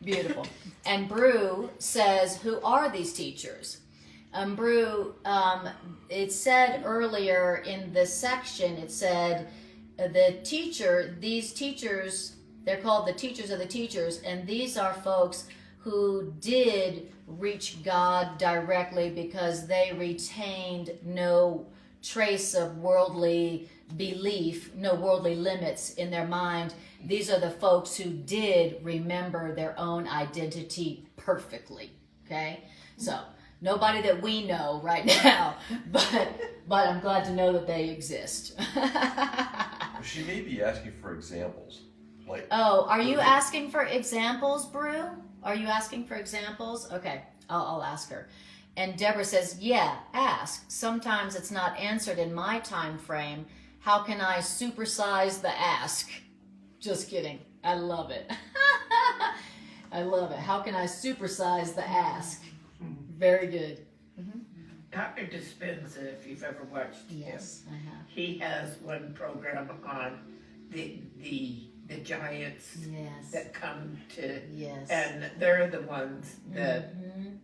Beautiful. And Brew says, who are these teachers? Brew, it said earlier in this section, it said these teachers, they're called the teachers of the teachers, and these are folks who did reach God directly because they retained no trace of worldly belief, no worldly limits in their mind. These are the folks who did remember their own identity perfectly. Okay? So, nobody that we know right now, but I'm glad to know that they exist. She may be asking for examples. Oh, are you asking for examples, Brew? Are you asking for examples? Okay, I'll ask her. And Deborah says, yeah, ask. Sometimes it's not answered in my time frame. How can I supersize the ask? Just kidding. I love it. I love it. How can I supersize the ask? Very good. Dr. Dispenza, if you've ever watched Yes, I have. he has one program on the giants Yes. that come to, Yes. and they're the ones that Mhm.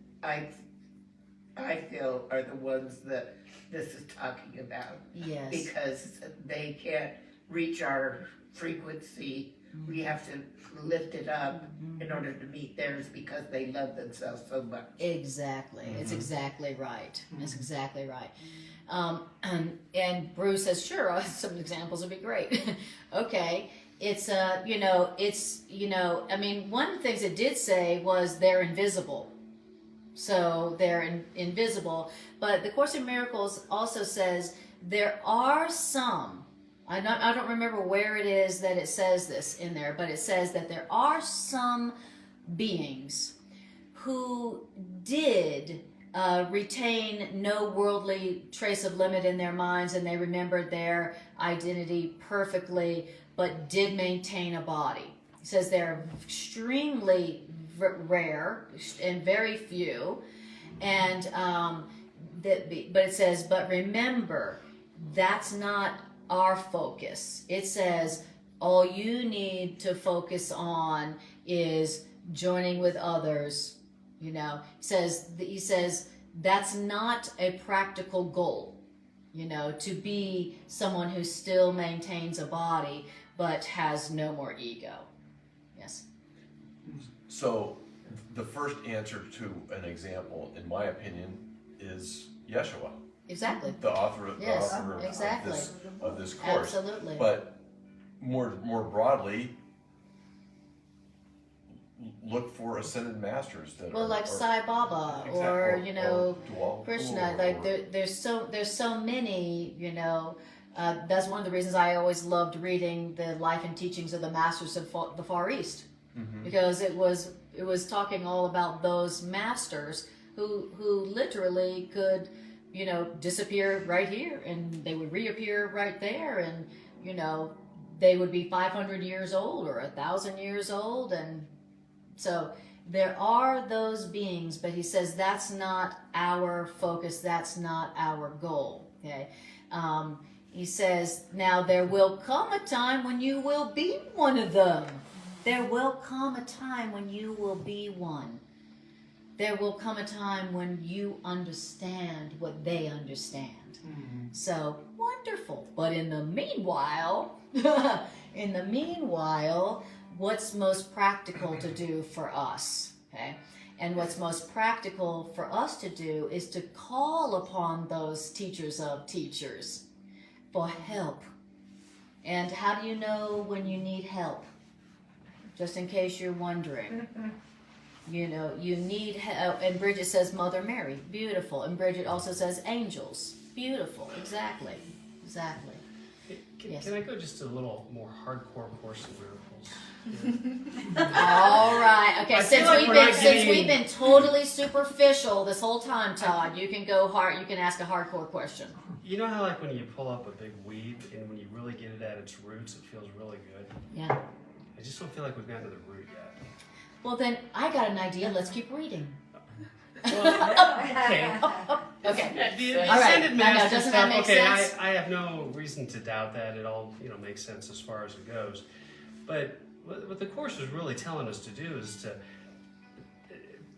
I feel are the ones that this is talking about, Yes. because they can't reach our frequency. We have to lift it up in order to meet theirs because they love themselves so much. Exactly. It's exactly right. It's exactly right. And Bruce says, sure, some examples would be great. Okay. It's, I mean, one of the things it did say was they're invisible. So they're invisible. But the Course in Miracles also says there are some, I don't remember where it is that it says this in there, but it says that there are some beings who did retain no worldly trace of limit in their minds, and they remembered their identity perfectly, but did maintain a body. It says they're extremely rare and very few, and but it says, but remember, that's not our focus. It says all you need to focus on is joining with others. He says that's not a practical goal, to be someone who still maintains a body but has no more ego. Yes. So the first answer to an example, in my opinion, is Yeshua, Exactly. the author, Yes, the author exactly. of this course. Absolutely. But more broadly, look for ascended masters that Well, are, like or- Sai Baba, exact- or you know, Dwal Krishna. Kul, Like or- there's so many. You know, that's one of the reasons I always loved reading the life and teachings of the masters of the Far East, because it was talking all about those masters who literally could, you know, disappear right here and they would reappear right there, and you know, they would be 500 years old or 1,000 years old, and so there are those beings, but he says that's not our focus, that's not our goal. Okay, he says now there will come a time when you will be one of them. There will come a time when you will be one. There will come a time when you understand what they understand. So wonderful. But in the meanwhile, what's most practical to do for us? Okay? And what's most practical for us to do is to call upon those teachers of teachers for help. And how do you know when you need help? Just in case you're wondering. You know, you need help. And Bridget says Mother Mary. Beautiful. And Bridget also says angels. Beautiful. Exactly. Exactly. Yes. Can I go just a little more hardcore Course in Miracles? All right. Okay. I Since feel like we've we're been not since getting- we've been totally superficial this whole time, Todd, you can go hard. You can ask a hardcore question. You know how like when you pull up a big weed and when you really get it at its roots, it feels really good? Yeah. I just don't feel like we've gotten to the root yet. Well, then I got an idea. Let's keep reading. Okay. Okay. The All right. ascended I know, master doesn't stuff, that make okay, sense? I have no reason to doubt that. It all, you know, makes sense as far as it goes. But what the Course is really telling us to do is to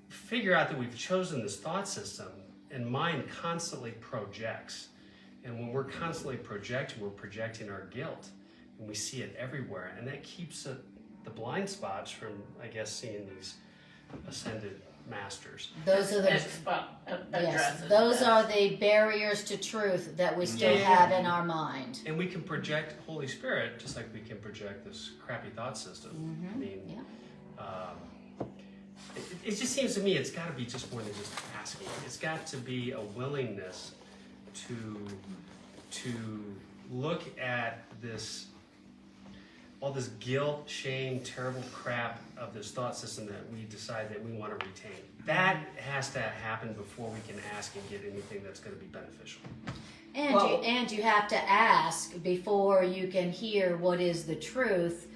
figure out that we've chosen this thought system, and mind constantly projects. And when we're constantly projecting, we're projecting our guilt. And we see it everywhere. And that keeps the blind spots from, I guess, seeing these ascended masters. Those are the Next spot yes. addresses Those that. are the barriers to truth that we still Yeah. have in our mind. And we can project Holy Spirit just like we can project this crappy thought system. I mean, it just seems to me it's got to be just more than just asking. It's got to be a willingness to look at this, all this guilt, shame, terrible crap of this thought system that we decide that we want to retain. That has to happen before we can ask and get anything that's going to be beneficial. And you have to ask before you can hear what is the truth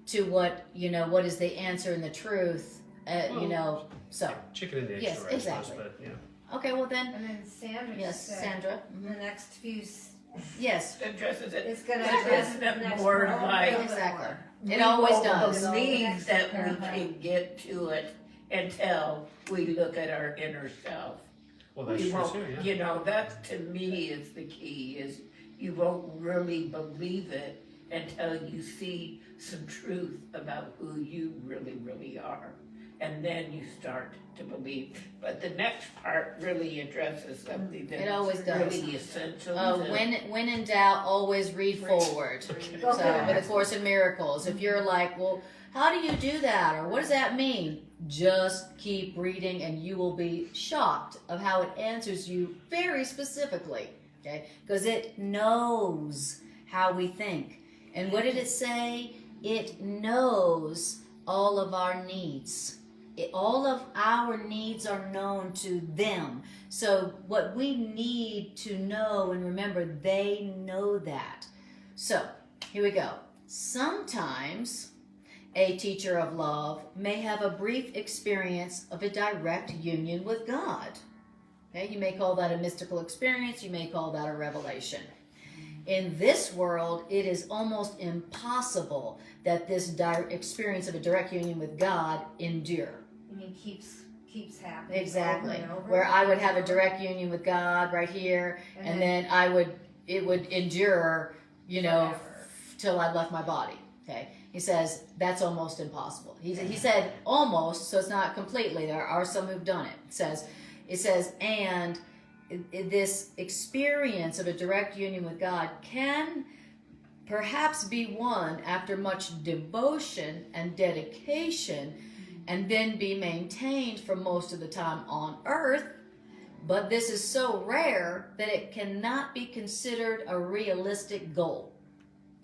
to what, you know, what is the answer and the truth, you know, so. Chicken and the egg Yes, story, I suppose, exactly. but, you know. Okay, well then, And then Sandra yes, said Sandra. the next few, Yes, Addresses it. it's gonna Addresses address the it next more one. like exactly. we It always won't does. believe that we Uh-huh. can get to it until we look at our inner self. Well, that's We true won't, too, yeah. you know, that to me is the key, is you won't really believe it until you see some truth about who you really, really are. And then you start to believe. But the next part really addresses something It that's always does. really essential. When in doubt, always read forward. So with A Course in Miracles, if you're like, well, how do you do that, or what does that mean? Just keep reading, and you will be shocked of how it answers you very specifically. Okay, because it knows how we think, and what did it say? It knows all of our needs. All of our needs are known to them. So what we need to know and remember, they know that. So here we go. Sometimes a teacher of love may have a brief experience of a direct union with God. Okay, you may call that a mystical experience. You may call that a revelation. In this world, it is almost impossible that this experience of a direct union with God endure. I mean, keeps happening. Exactly. over and over Where I would and have a over. direct union with God right here, and then then it would endure, you know, forever. till I left my body. Okay. He says that's almost impossible. He said almost, so it's not completely. There are some who've done it. It says, and this experience of a direct union with God can perhaps be won after much devotion and dedication and then be maintained for most of the time on earth. But this is so rare that it cannot be considered a realistic goal.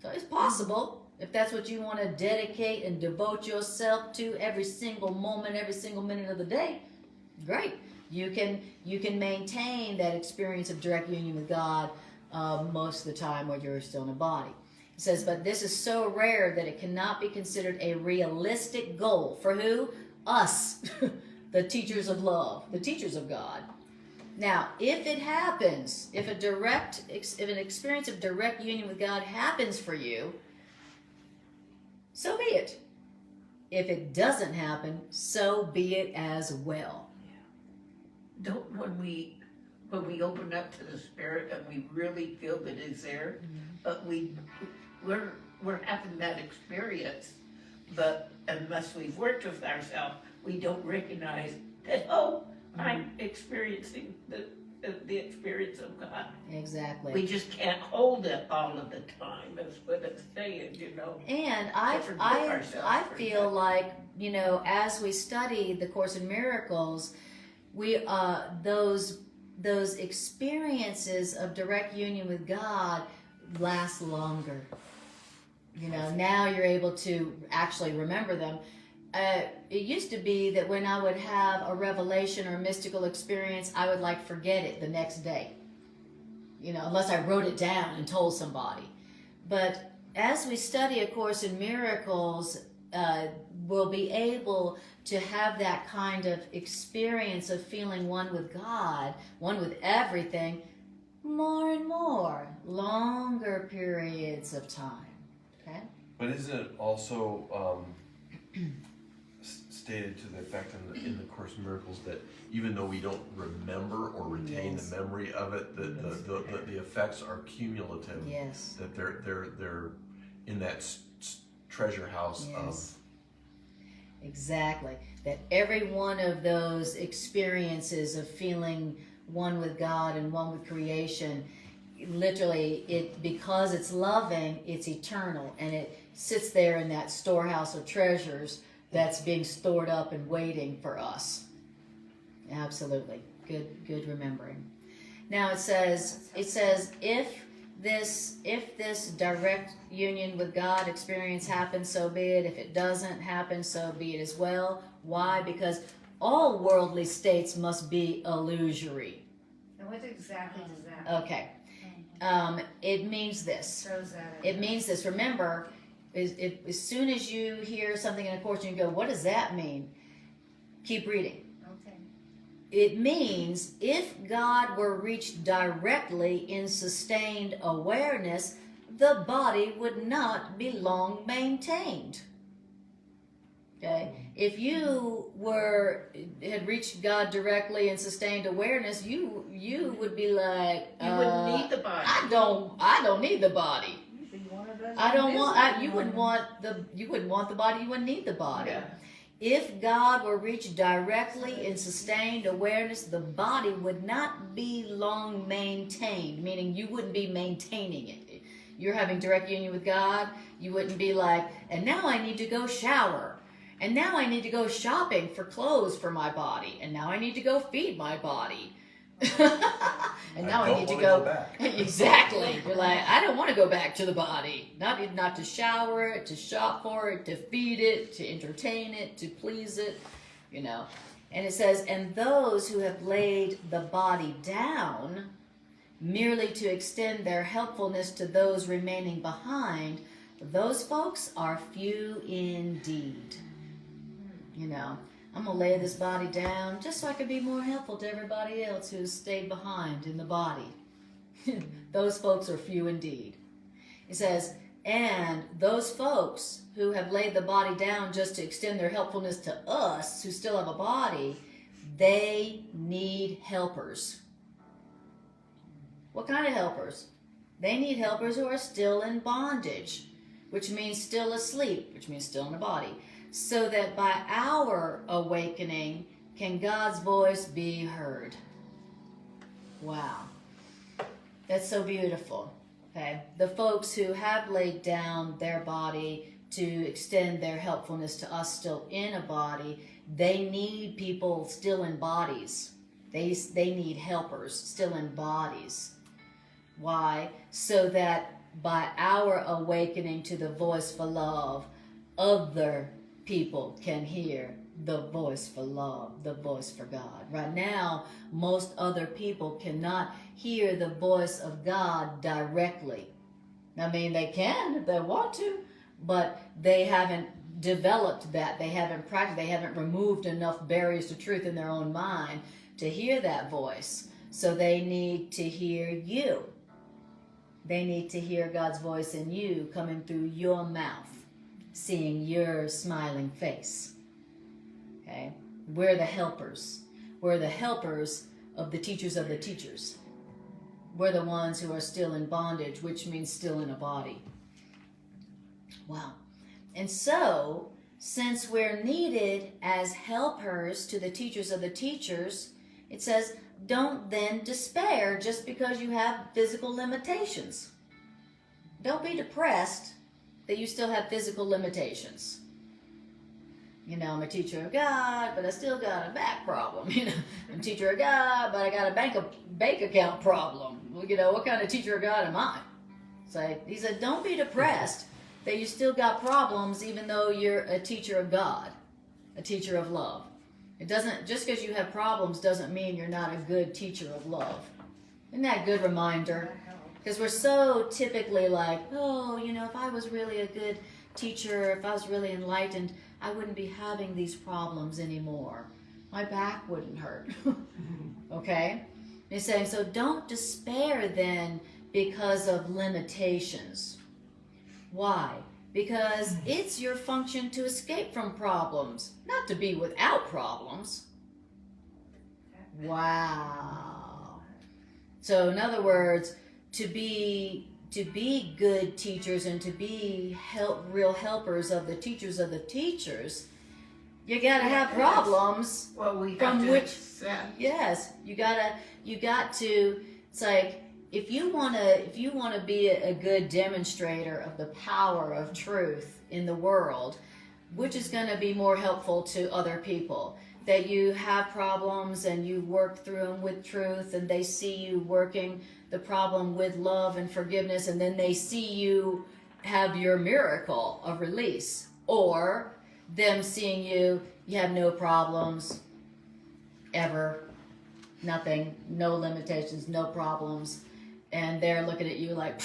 So it's possible, if that's what you want to dedicate and devote yourself to every single moment, every single minute of the day, great. You can maintain that experience of direct union with God most of the time while you're still in a body. It says, but this is so rare that it cannot be considered a realistic goal. For who? Us, the teachers of love, the teachers of God. Now, if it happens, if an experience of direct union with God happens for you, so be it. If it doesn't happen, so be it as well. Don't, when we open up to the Spirit and we really feel that it's there, but we're having that experience, but unless we've worked with ourselves, we don't recognize that, I'm experiencing the experience of God. Exactly. We just can't hold it all of the time, is what it's saying, you know. And I feel like, you know, as we study the Course in Miracles, we those experiences of direct union with God last longer. You know, now you're able to actually remember them. It used to be that when I would have a revelation or mystical experience, I would like forget it the next day. You know, unless I wrote it down and told somebody. But as we study A Course in Miracles, we'll be able to have that kind of experience of feeling one with God, one with everything, more and more, longer periods of time. Okay? But isn't it also stated to the effect in the Course in Miracles that even though we don't remember or retain the memory of it, the effects are cumulative. Yes. That they're in that treasure house of. Exactly. That every one of those experiences of feeling one with God and one with creation, literally, because it's loving, it's eternal, and it sits there in that storehouse of treasures that's being stored up and waiting for us. Absolutely. Good remembering. Now it says if this direct union with God experience happens, so be it. If it doesn't happen, so be it as well. Why? Because all worldly states must be illusory. And what exactly does that Okay. It means this. throws that in? It means this. Remember, as soon as you hear something in a course and you go, what does that mean? Keep reading. Okay. It means if God were reached directly in sustained awareness, the body would not be long maintained. Okay? If you had reached God directly in sustained awareness, you would be like, You wouldn't need the body. I don't need the body. You'd be one of those I don't want. You invisible wouldn't ones. want the body. You wouldn't need the body. Yeah. If God were reached directly in sustained awareness, the body would not be long maintained. Meaning, you wouldn't be maintaining it. You're having direct union with God. You wouldn't be like, and now I need to go shower, and now I need to go shopping for clothes for my body, and now I need to go feed my body. And now I need to go back. Exactly. You're like, I don't want to go back to the body. Not to shower it, to shop for it, to feed it, to entertain it, to please it, you know. And it says, and those who have laid the body down merely to extend their helpfulness to those remaining behind, those folks are few indeed. You know, I'm going to lay this body down just so I can be more helpful to everybody else who's stayed behind in the body. Those folks are few indeed. It says, and those folks who have laid the body down just to extend their helpfulness to us who still have a body, they need helpers. What kind of helpers? They need helpers who are still in bondage, which means still asleep, which means still in the body, so that by our awakening can God's voice be heard. Wow. That's so beautiful. Okay, the folks who have laid down their body to extend their helpfulness to us still in a body, they need people still in bodies. They need helpers still in bodies. Why? So that by our awakening to the voice for love, other people can hear the voice for love, the voice for God. Right now, most other people cannot hear the voice of God directly. I mean, they can if they want to, but they haven't developed that. They haven't practiced. They haven't removed enough barriers to truth in their own mind to hear that voice. So they need to hear you. They need to hear God's voice in you coming through your mouth, seeing your smiling face. Okay? We're the helpers. We're the helpers of the teachers of the teachers. We're the ones who are still in bondage, which means still in a body. Wow. And so, since we're needed as helpers to the teachers of the teachers, it says, don't then despair just because you have physical limitations. Don't be depressed that you still have physical limitations. You know, I'm a teacher of God, but I still got a back problem. You know, I'm a teacher of God, but I got a bank account problem. Well, you know, what kind of teacher of God am I? So he said, don't be depressed that you still got problems even though you're a teacher of God, a teacher of love. It doesn't, just because you have problems doesn't mean you're not a good teacher of love. Isn't that a good reminder? Because we're so typically like, oh, you know, if I was really a good teacher, if I was really enlightened, I wouldn't be having these problems anymore. My back wouldn't hurt. Okay? He's saying, so don't despair then because of limitations. Why? Because it's your function to escape from problems, not to be without problems. Wow. So in other words, to be good teachers and to be real helpers of the teachers, you gotta have problems. Well, we From have to which- accept. Yes, you got to. It's like if you wanna be a good demonstrator of the power of truth in the world, which is gonna be more helpful to other people. That you have problems and you work through them with truth, and they see you working the problem with love and forgiveness, and then they see you have your miracle of release, or them seeing you have no problems ever, nothing, no limitations, no problems, and they're looking at you like,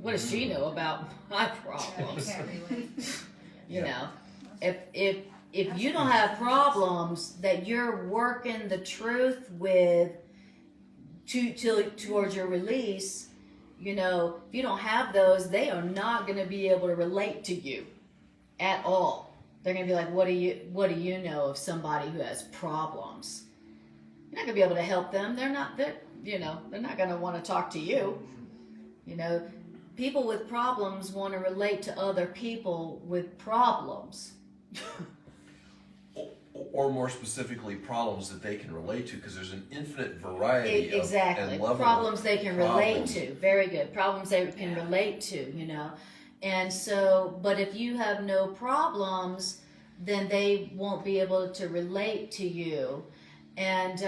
what does she know about my problems? Can't relate. You know, if you don't have problems that you're working the truth with towards your release, you know, if you don't have those, they are not going to be able to relate to you at all. They're going to be like, what do you know of somebody who has problems? You're not going to be able to help them. They're not going to want to talk to you. You know, people with problems want to relate to other people with problems. Or more specifically, problems that they can relate to, because there's an infinite variety Exactly. and level Problems of they can relate to. Very good. Problems they can relate to, you know. And so, but if you have no problems, then they won't be able to relate to you. And,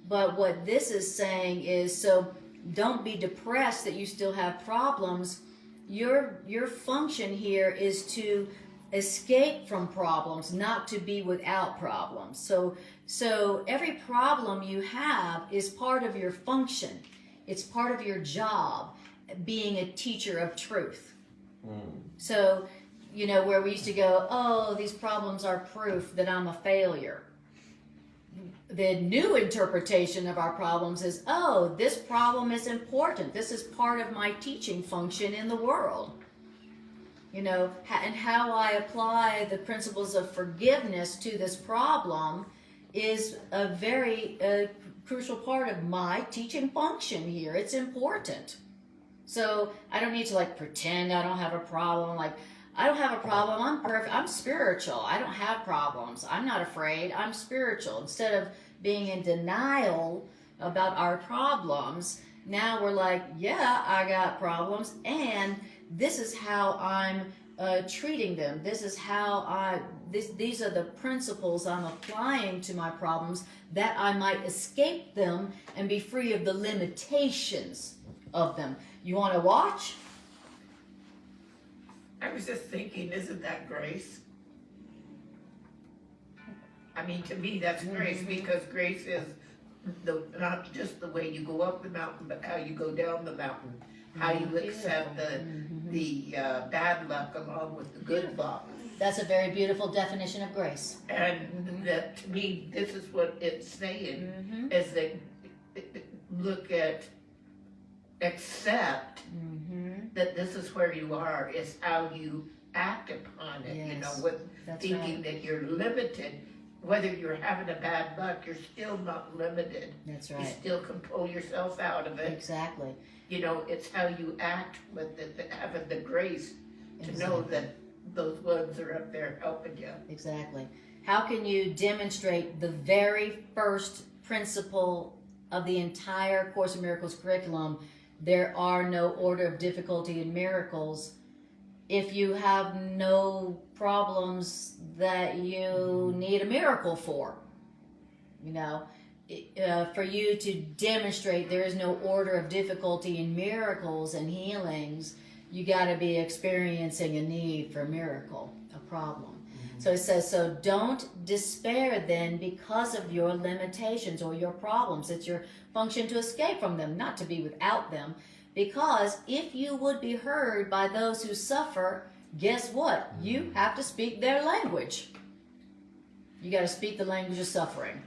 but what this is saying is, so don't be depressed that you still have problems. Your function here is to escape from problems, not to be without problems. So every problem you have is part of your function. It's part of your job, being a teacher of truth. So, you know, where we used to go, oh, these problems are proof that I'm a failure. The new interpretation of our problems is, oh, this problem is important. This is part of my teaching function in the world. You know, and how I apply the principles of forgiveness to this problem is a very crucial part of my teaching function here. It's important. So I don't need to like pretend I don't have a problem. Like, I don't have a problem. I'm perfect. I'm spiritual. I don't have problems. I'm not afraid. I'm spiritual. Instead of being in denial about our problems, Now we're like, yeah, I got problems, and this is how I'm treating them. This is how these are the principles I'm applying to my problems that I might escape them and be free of the limitations of them. You want to watch? I was just thinking, isn't that grace? I mean, to me, that's grace, because grace is not just the way you go up the mountain, but how you go down the mountain, how you accept the bad luck along with the good luck. That's a very beautiful definition of grace. And that, to me, this is what it's saying, is that look at, accept that this is where you are, is how you act upon it, you know, with thinking that you're limited. Whether you're having a bad luck, you're still not limited. That's right. You still can pull yourself out of it. Exactly. You know, it's how you act with it, having the grace to know that those ones are up there helping you. Exactly. How can you demonstrate the very first principle of the entire Course in Miracles curriculum? There are no order of difficulty in miracles. If you have no problems that you need a miracle for, you know, for you to demonstrate there is no order of difficulty in miracles and healings, you got to be experiencing a need for a miracle, a problem. So it says, so don't despair then because of your limitations or your problems. It's your function to escape from them, not to be without them. Because if you would be heard by those who suffer, guess what? You have to speak their language. You got to speak the language of suffering.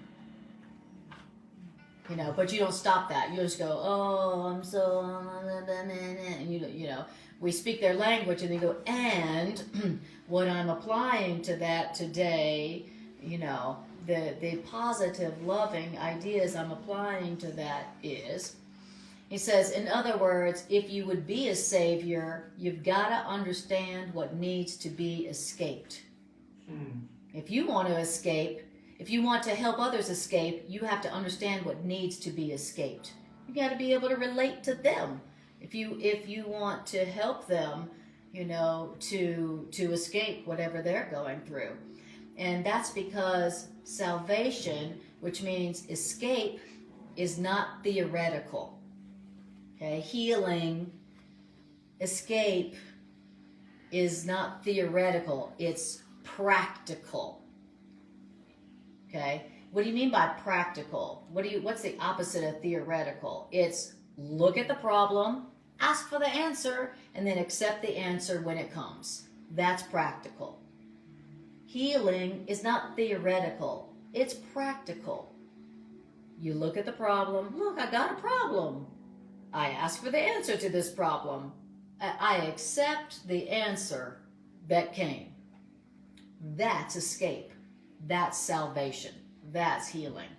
You know, but you don't stop that. You just go, oh, I'm so, and you know, we speak their language, and they go, and what I'm applying to that today, you know, the positive, loving ideas I'm applying to that is, he says, in other words, if you would be a savior, you've got to understand what needs to be escaped. If you want to escape, if you want to help others escape, you have to understand what needs to be escaped. You got to be able to relate to them. If you want to help them, you know, to escape whatever they're going through. And that's because salvation, which means escape, is not theoretical. Okay, healing, escape is not theoretical, it's practical. Okay, what do you mean by practical? What's the opposite of theoretical? It's look at the problem, ask for the answer, and then accept the answer when it comes. That's practical. Healing is not theoretical, it's practical. You look at the problem, look, I got a problem. I ask for the answer to this problem. I accept the answer that came. That's escape. That's salvation. That's healing.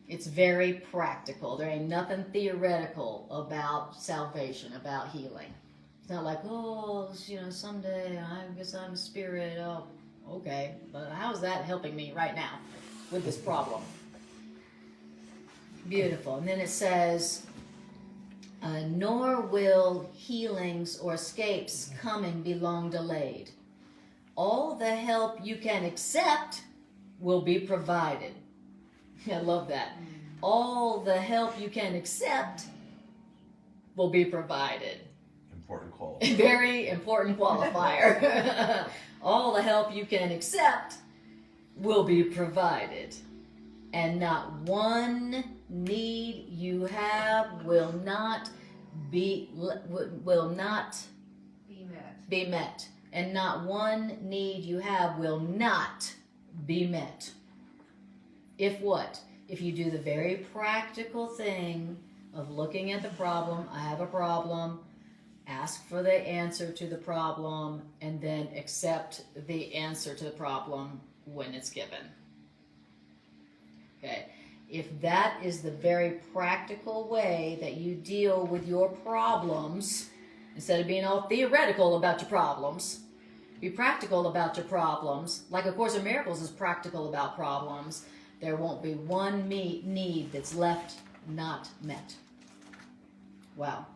It's very practical. There ain't nothing theoretical about salvation, about healing. It's not like, oh, you know, someday I guess I'm a spirit. Oh, okay. But how's that helping me right now with this problem? Beautiful. And then it says, nor will healings or escapes coming be long delayed. All the help you can accept will be provided. I love that. All the help you can accept will be provided. Important qualifier. Very important qualifier. All the help you can accept will be provided. And not one need you have will not be met. And not one need you have will not be met. If what? If you do the very practical thing of looking at the problem, I have a problem, ask for the answer to the problem, and then accept the answer to the problem when it's given. Okay. If that is the very practical way that you deal with your problems, instead of being all theoretical about your problems, be practical about your problems. Like A Course in Miracles is practical about problems. There won't be one need that's left not met. Wow.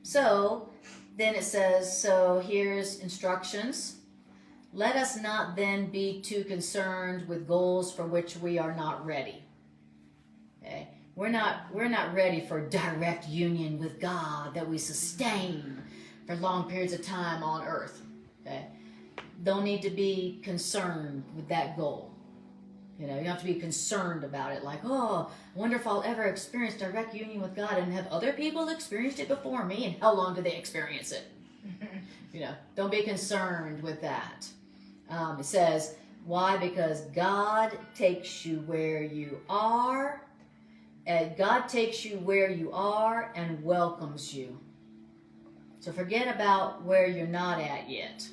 So then it says, so here's instructions. Let us not then be too concerned with goals for which we are not ready. Okay? We're not ready for direct union with God that we sustain for long periods of time on earth. Okay? Don't need to be concerned with that goal. You know, you don't have to be concerned about it like, oh, I wonder if I'll ever experience direct union with God, and have other people experienced it before me, and how long do they experience it? You know, don't be concerned with that. It says, why? Because God takes you where you are, and God takes you where you are and welcomes you. So forget about where you're not at yet.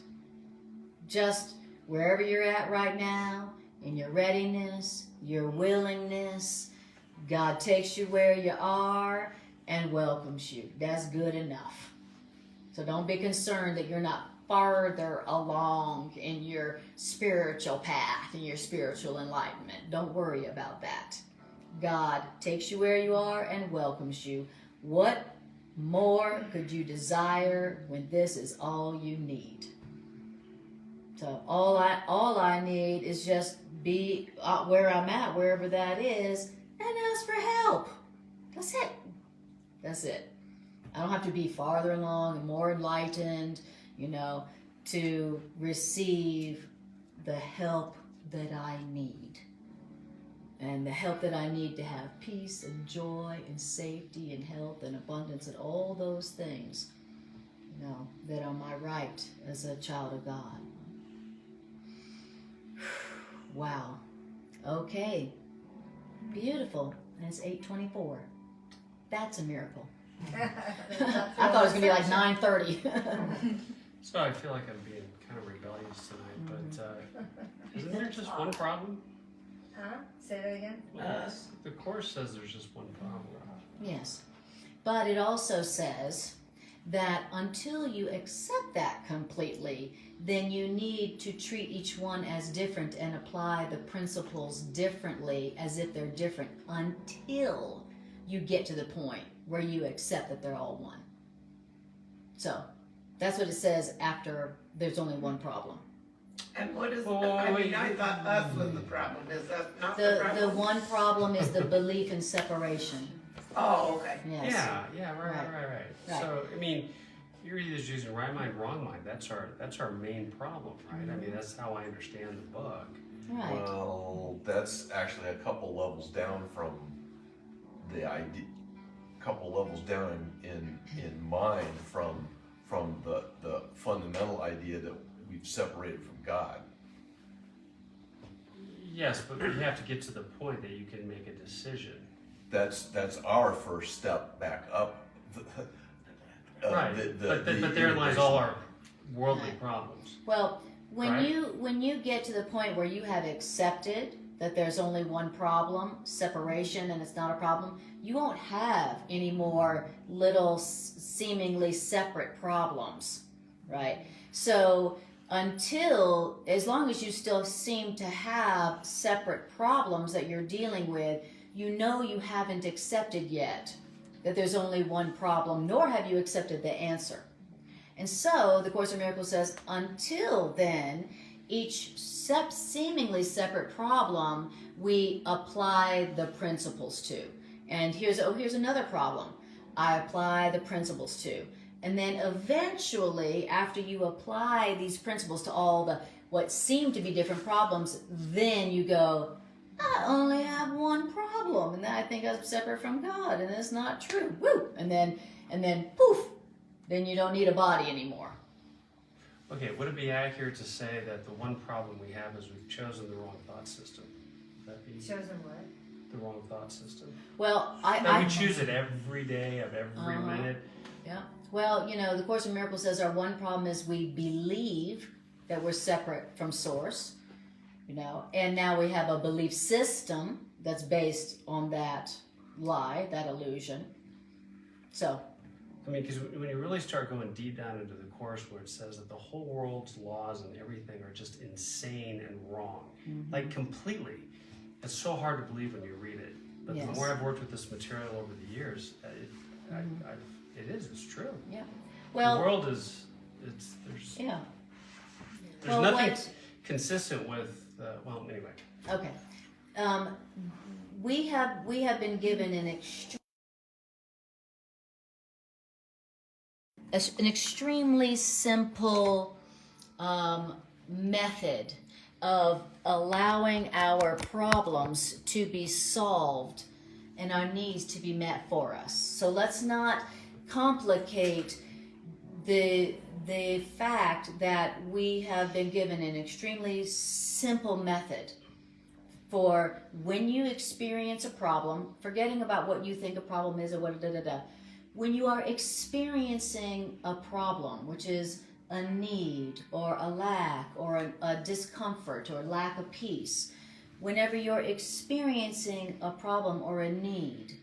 Just wherever you're at right now, in your readiness, your willingness, God takes you where you are and welcomes you. That's good enough. So don't be concerned that you're not farther along in your spiritual path, in your spiritual enlightenment. Don't worry about that. God takes you where you are and welcomes you. What more could you desire when this is all you need? So all I need is just be where I'm at, wherever that is, and ask for help. That's it. That's it. I don't have to be farther along and more enlightened, you know, to receive the help that I need. And the help that I need to have peace and joy and safety and health and abundance and all those things, you know, that are my right as a child of God. Wow. Okay. Beautiful. And it's 8:24. That's a miracle. I thought it was going to be like 9:30. So I feel like I'm being kind of rebellious tonight, but isn't there just one problem? Huh? Say that again? Well, the Course says there's just one problem. Yes. But it also says that until you accept that completely, then you need to treat each one as different and apply the principles differently as if they're different until you get to the point where you accept that they're all one. So that's what it says after there's only one problem. And what is, wait. I thought us was the problem, is that not the The problem? one problem is the belief in separation. Oh, okay. Yes. Yeah, right. So, I mean, you're either using right mind, wrong mind. That's our main problem, right? I mean, that's how I understand the book. Right. Well, that's actually a couple levels down from the idea, couple levels down in mind from the fundamental idea that we've separated from God. Yes, but you have to get to the point that you can make a decision. That's our first step back up. Right, but there lies all our worldly problems. Well, when Right. you get to the point where you have accepted that there's only one problem, separation, and it's not a problem, you won't have any more little seemingly separate problems, right? So as long as you still seem to have separate problems that you're dealing with, you know you haven't accepted yet that there's only one problem, nor have you accepted the answer. And so the Course in Miracles says, until then, each seemingly separate problem we apply the principles to. And here's another problem I apply the principles to. And then eventually, after you apply these principles to all what seem to be different problems, then you go, I only have one problem, and then I think I'm separate from God, and that's not true. Woo! And then poof, then you don't need a body anymore. Okay, would it be accurate to say that the one problem we have is we've chosen the wrong thought system? Would that be Chosen what? the wrong thought system? Well, That we choose it every day of every minute. Yeah. Well, the Course in Miracles says our one problem is we believe that we're separate from Source, and now we have a belief system that's based on that lie, that illusion. So. I mean, because when you really start going deep down into the Course where it says that the whole world's laws and everything are just insane and wrong, like completely, it's so hard to believe when you read it. But Yes. the more I've worked with this material over the years, It is, it's true. Yeah. The Well, world is, there's yeah. There's Well, nothing what- consistent with, well, anyway. Okay. We have been given an extremely simple method of allowing our problems to be solved and our needs to be met for us. So let's not complicate the fact that we have been given an extremely simple method for when you experience a problem, forgetting about what you think a problem is or what when you are experiencing a problem, which is a need or a lack or a discomfort or lack of peace, whenever you're experiencing a problem or a need,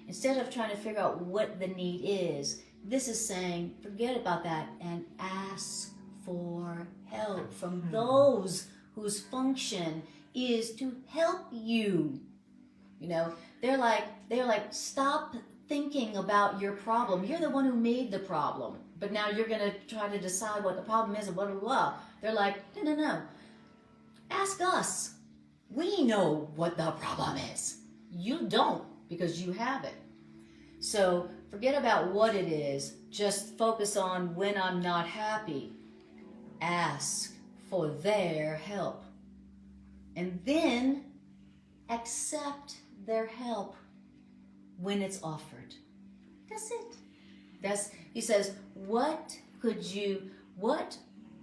instead of trying to figure out what the need is, this is saying, forget about that and ask for help from those whose function is to help you. You know, they're like, stop thinking about your problem. You're the one who made the problem, but now you're going to try to decide what the problem is and blah, blah, blah. They're like, no. Ask us. We know what the problem is. You don't, because you have it. So forget about what it is. Just focus on when I'm not happy. Ask for their help. And then accept their help when it's offered. That's it. He says, what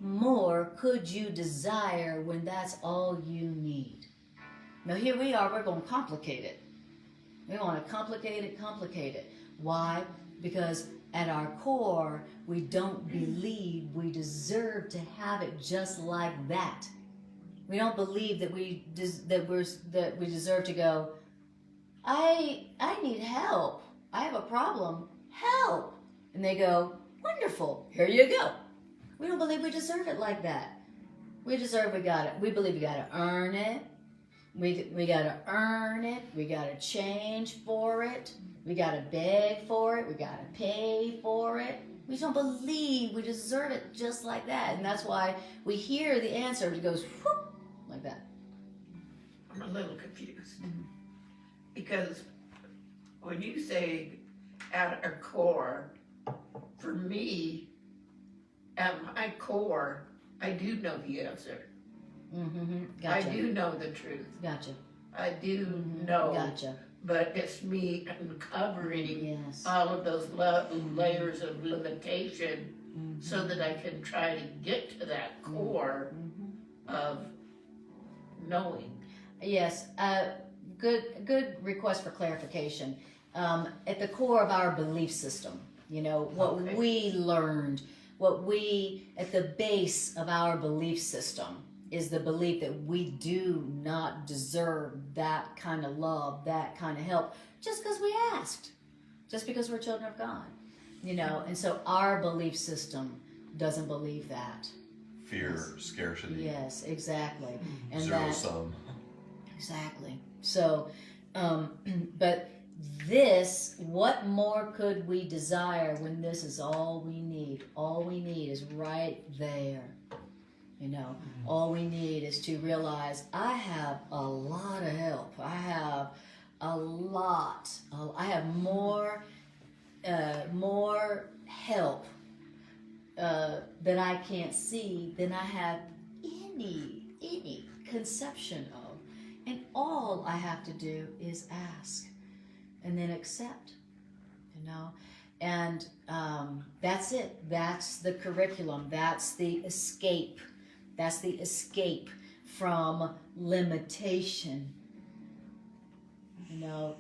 more could you desire when that's all you need? Now here we are, we're going to complicate it. We want to complicate it. Why? Because at our core, we don't believe we deserve to have it just like that. We don't believe that we deserve to go, I need help. I have a problem. Help. And they go, wonderful. Here you go. We don't believe we deserve it like that. We got it. We believe we got to earn it. We got to earn it. We got to change for it. We got to beg for it. We got to pay for it. We don't believe we deserve it just like that. And that's why we hear the answer. It goes, whoop, like that. I'm a little confused. Because when you say at our core, for me, at my core, I do know the answer. Gotcha. I do know the truth. Gotcha. I do know. Gotcha. But it's me uncovering Yes. all of those layers of limitation so that I can try to get to that core of knowing. Yes. Good request for clarification. At the core of our belief system, what we learned, at the base of our belief system is the belief that we do not deserve that kind of love, that kind of help, just because we asked, just because we're children of God, and so our belief system doesn't believe that. Fear, scarcity. Yes, exactly. And Zero sum. Exactly. So, but what more could we desire when this is all we need? All we need is right there. All we need is to realize I have a lot of help. I have a lot. I have more help that I can't see than I have any conception of. And all I have to do is ask and then accept, and that's it. That's the curriculum. That's the escape. That's the escape from limitation.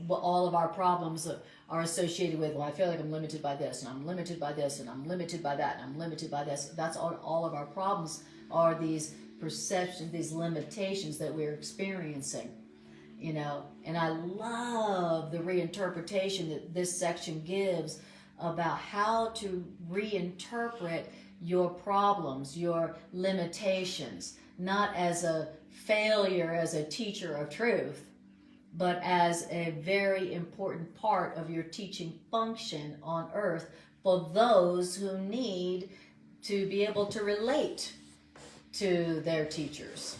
All of our problems are associated with, well, I feel like I'm limited by this, and I'm limited by this, and I'm limited by that, and I'm limited by this. That's all of our problems are these perceptions, these limitations that we're experiencing. And I love the reinterpretation that this section gives about how to reinterpret your problems, your limitations, not as a failure as a teacher of truth, but as a very important part of your teaching function on earth for those who need to be able to relate to their teachers.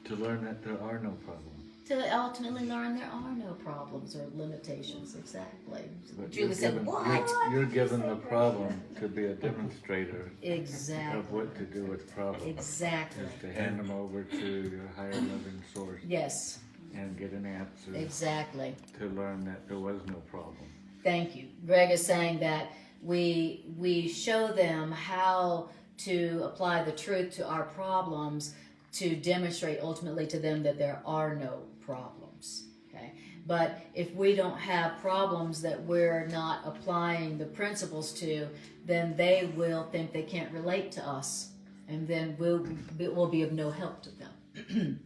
To learn that there are no problems. To ultimately learn there are no problems or limitations, exactly. But Julie said, given, what? You're given the problem to be a demonstrator Exactly. of what to do with problems. Exactly. Is to hand them over to your higher living source Yes, and get an answer exactly. to learn that there was no problem. Thank you. Greg is saying that we show them how to apply the truth to our problems to demonstrate ultimately to them that there are no problems. Okay? But if we don't have problems that we're not applying the principles to, then they will think they can't relate to us, and then we'll be of no help to them.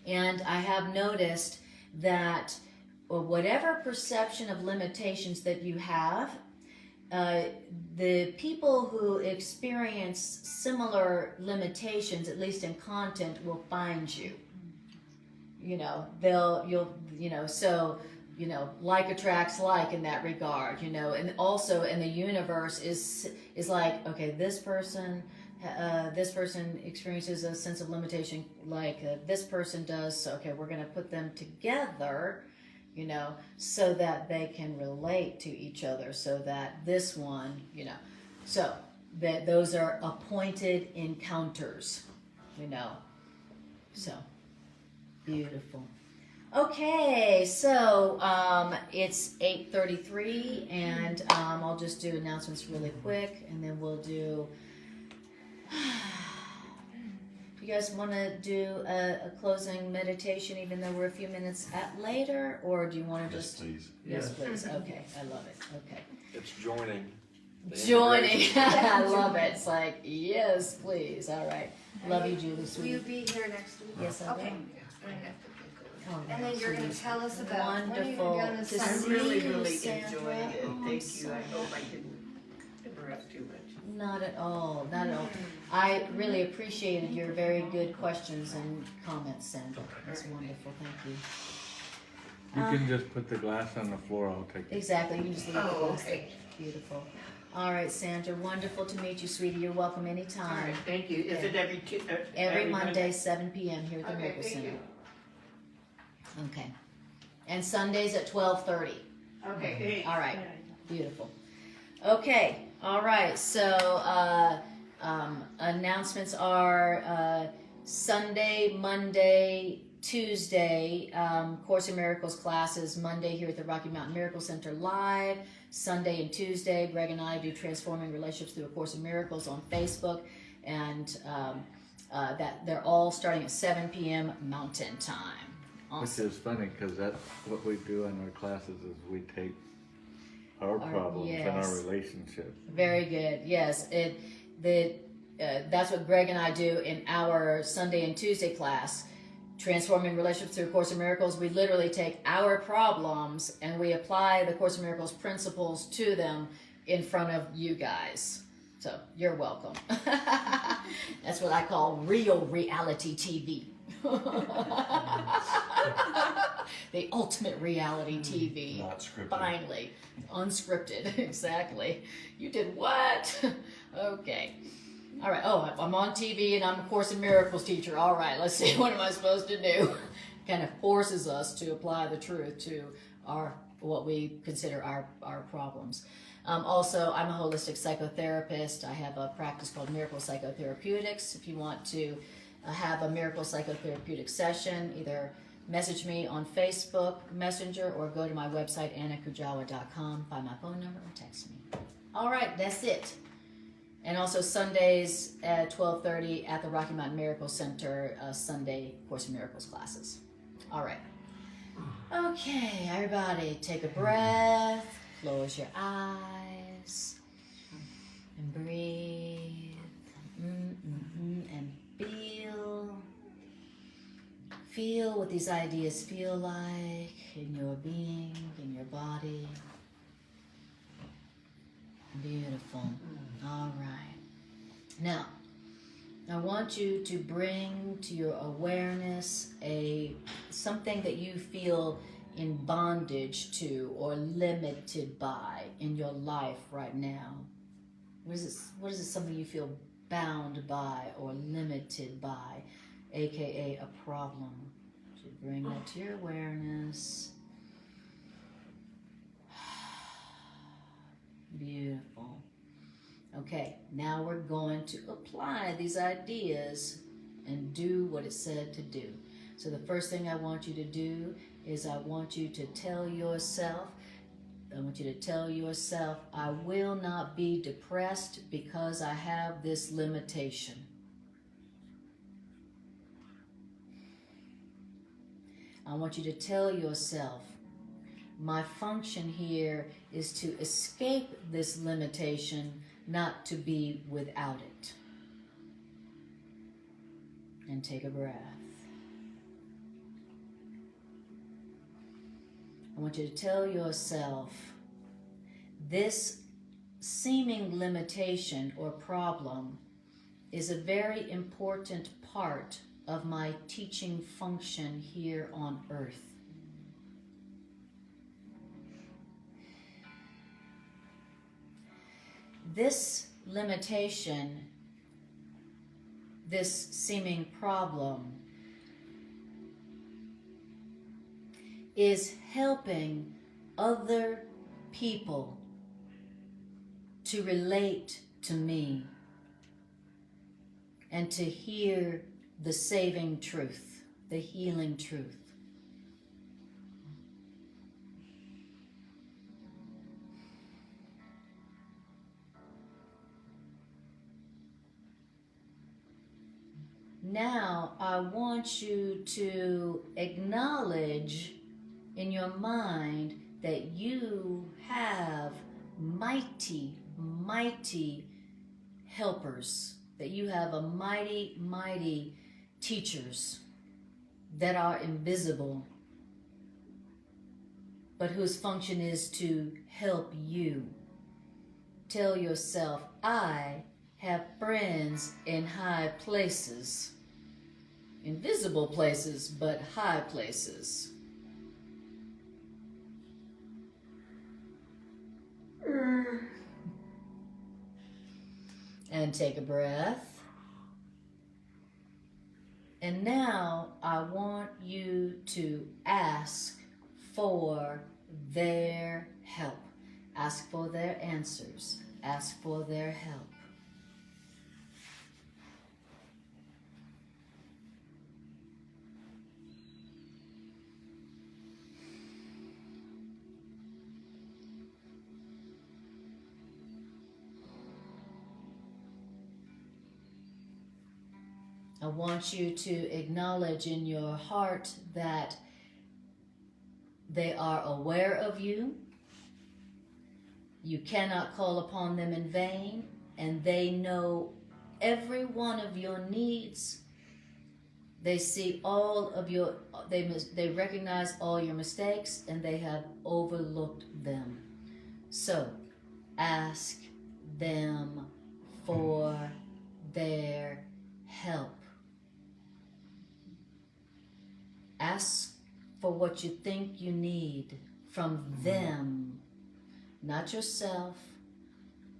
And I have noticed that whatever perception of limitations that you have, the people who experience similar limitations, at least in content, will find you. Like attracts like in that regard, and also in the universe is like, okay, this person experiences a sense of limitation like this person does, so okay, we're going to put them together, so that they can relate to each other, so that this one, so that those are appointed encounters, so beautiful. Okay, so it's 8:33, and I'll just do announcements really quick, and then we'll do. Do you guys want to do a closing meditation, even though we're a few minutes later, or do you want to Yes, just? please. Yes, please. Okay, I love it. Okay. It's joining. The Joining. integration. I love it. It's like, yes, please. All right. Love you, Julie, Will you sweet. be here next week? Yes, I will. Okay. Oh, And then you're gonna sweet. tell us about, when are you Wonderful gonna be on the to I'm see really, you, really Sandra. enjoying it. Oh, I'm Thank so you. I hope I didn't interrupt too much. Not at all. Not at all. I really appreciated your very good questions and comments, Sandra. That's wonderful. Thank you. You can just put the glass on the floor, I'll take it. Exactly. You can just leave Oh, the glass. okay. Beautiful. All right, Sandra. Wonderful to meet you, sweetie. You're welcome All anytime. right, thank you. Is it Every Monday, 7 p.m. here at the Okay, Miracle thank Center. you. Okay. And Sundays at 12:30. Okay. All right. Beautiful. Okay. All right. So announcements are Sunday, Monday, Tuesday, Course in Miracles classes. Monday here at the Rocky Mountain Miracle Center live. Sunday and Tuesday, Greg and I do Transforming Relationships Through A Course in Miracles on Facebook, and that they're all starting at 7 p.m. Mountain Time. Awesome. Which is funny, because that's what we do in our classes, is we take our problems and our yes. relationship. Very good. Yes, that's what Greg and I do in our Sunday and Tuesday class, Transforming Relationships Through A Course in Miracles. We literally take our problems and we apply the Course in Miracles principles to them in front of you guys. So you're welcome. That's what I call real reality TV. The ultimate reality TV. Not scripted. Finally. Unscripted. Exactly. You did what? Okay. All right. Oh, I'm on TV and I'm a Course in Miracles teacher. All right. Let's see. What am I supposed to do? Kind of forces us to apply the truth to what we consider our problems. Also, I'm a holistic psychotherapist. I have a practice called Miracle Psychotherapeutics. If you want to have a Miracle Psychotherapeutic session, either message me on Facebook Messenger or go to my website, annakujawa.com, find my phone number, or text me. All right, that's it. And also Sundays at 12:30 at the Rocky Mountain Miracle Center, Sunday Course in Miracles classes. All right. Okay, everybody, take a breath, close your eyes, and breathe, and feel what these ideas feel like in your being, in your body. Beautiful. All right. Now, I want you to bring to your awareness something that you feel in bondage to or limited by in your life right now? What is it something you feel bound by or limited by, aka a problem? So bring that to your awareness. Beautiful. Okay, now we're going to apply these ideas and do what it said to do. So the first thing I want you to do is I want you to tell yourself, I will not be depressed because I have this limitation. I want you to tell yourself, my function here is to escape this limitation, not to be without it. And take a breath. I want you to tell yourself, this seeming limitation or problem is a very important part of my teaching function here on earth. This limitation, this seeming problem, is helping other people to relate to me and to hear the saving truth, the healing truth. Now, I want you to acknowledge in your mind that you have mighty, mighty helpers, that you have a mighty, mighty teachers that are invisible, but whose function is to help you. Tell yourself, I have friends in high places, invisible places, but high places. And take a breath. And now I want you to ask for their help. Ask for their answers. Ask for their help. I want you to acknowledge in your heart that they are aware of you. You cannot call upon them in vain, and they know every one of your needs. They see all of your, they recognize all your mistakes, and they have overlooked them. So, ask them for their help. Ask for what you think you need from them, not yourself,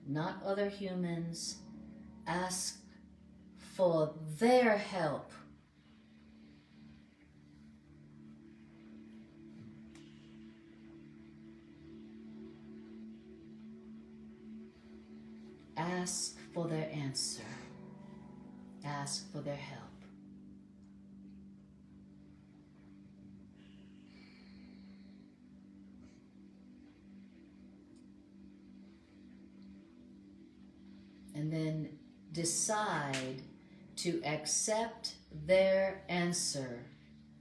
not other humans. Ask for their help. Ask for their answer. Ask for their help. And then decide to accept their answer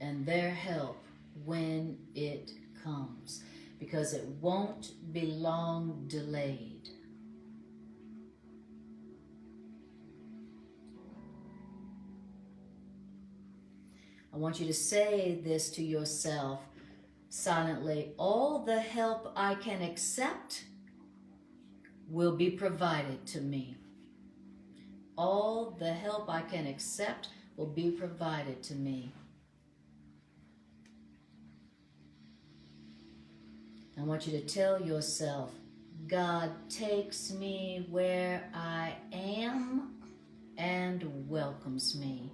and their help when it comes, because it won't be long delayed. I want you to say this to yourself silently: all the help I can accept will be provided to me. All the help I can accept will be provided to me. I want you to tell yourself, God takes me where I am and welcomes me.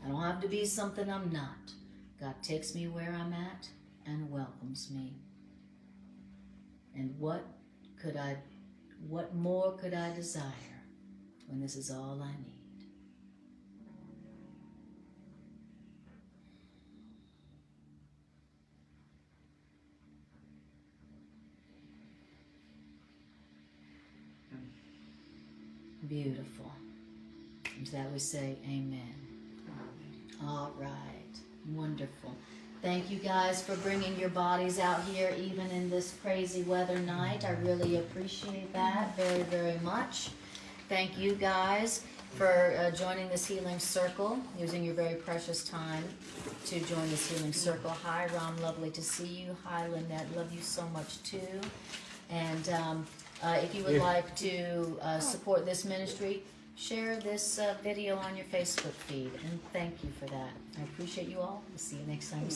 I don't have to be something I'm not. God takes me where I'm at and welcomes me. And what more could I desire when this is all I need? Beautiful. And to that we say amen. All right. Wonderful. Thank you guys for bringing your bodies out here even in this crazy weather night. I really appreciate that very, very much. Thank you guys for joining this healing circle, using your very precious time to join this healing circle. Hi, Ron. Lovely to see you. Hi, Lynette. Love you so much too. And if you would like to support this ministry, share this video on your Facebook feed. And thank you for that. I appreciate you all. We'll see you next time.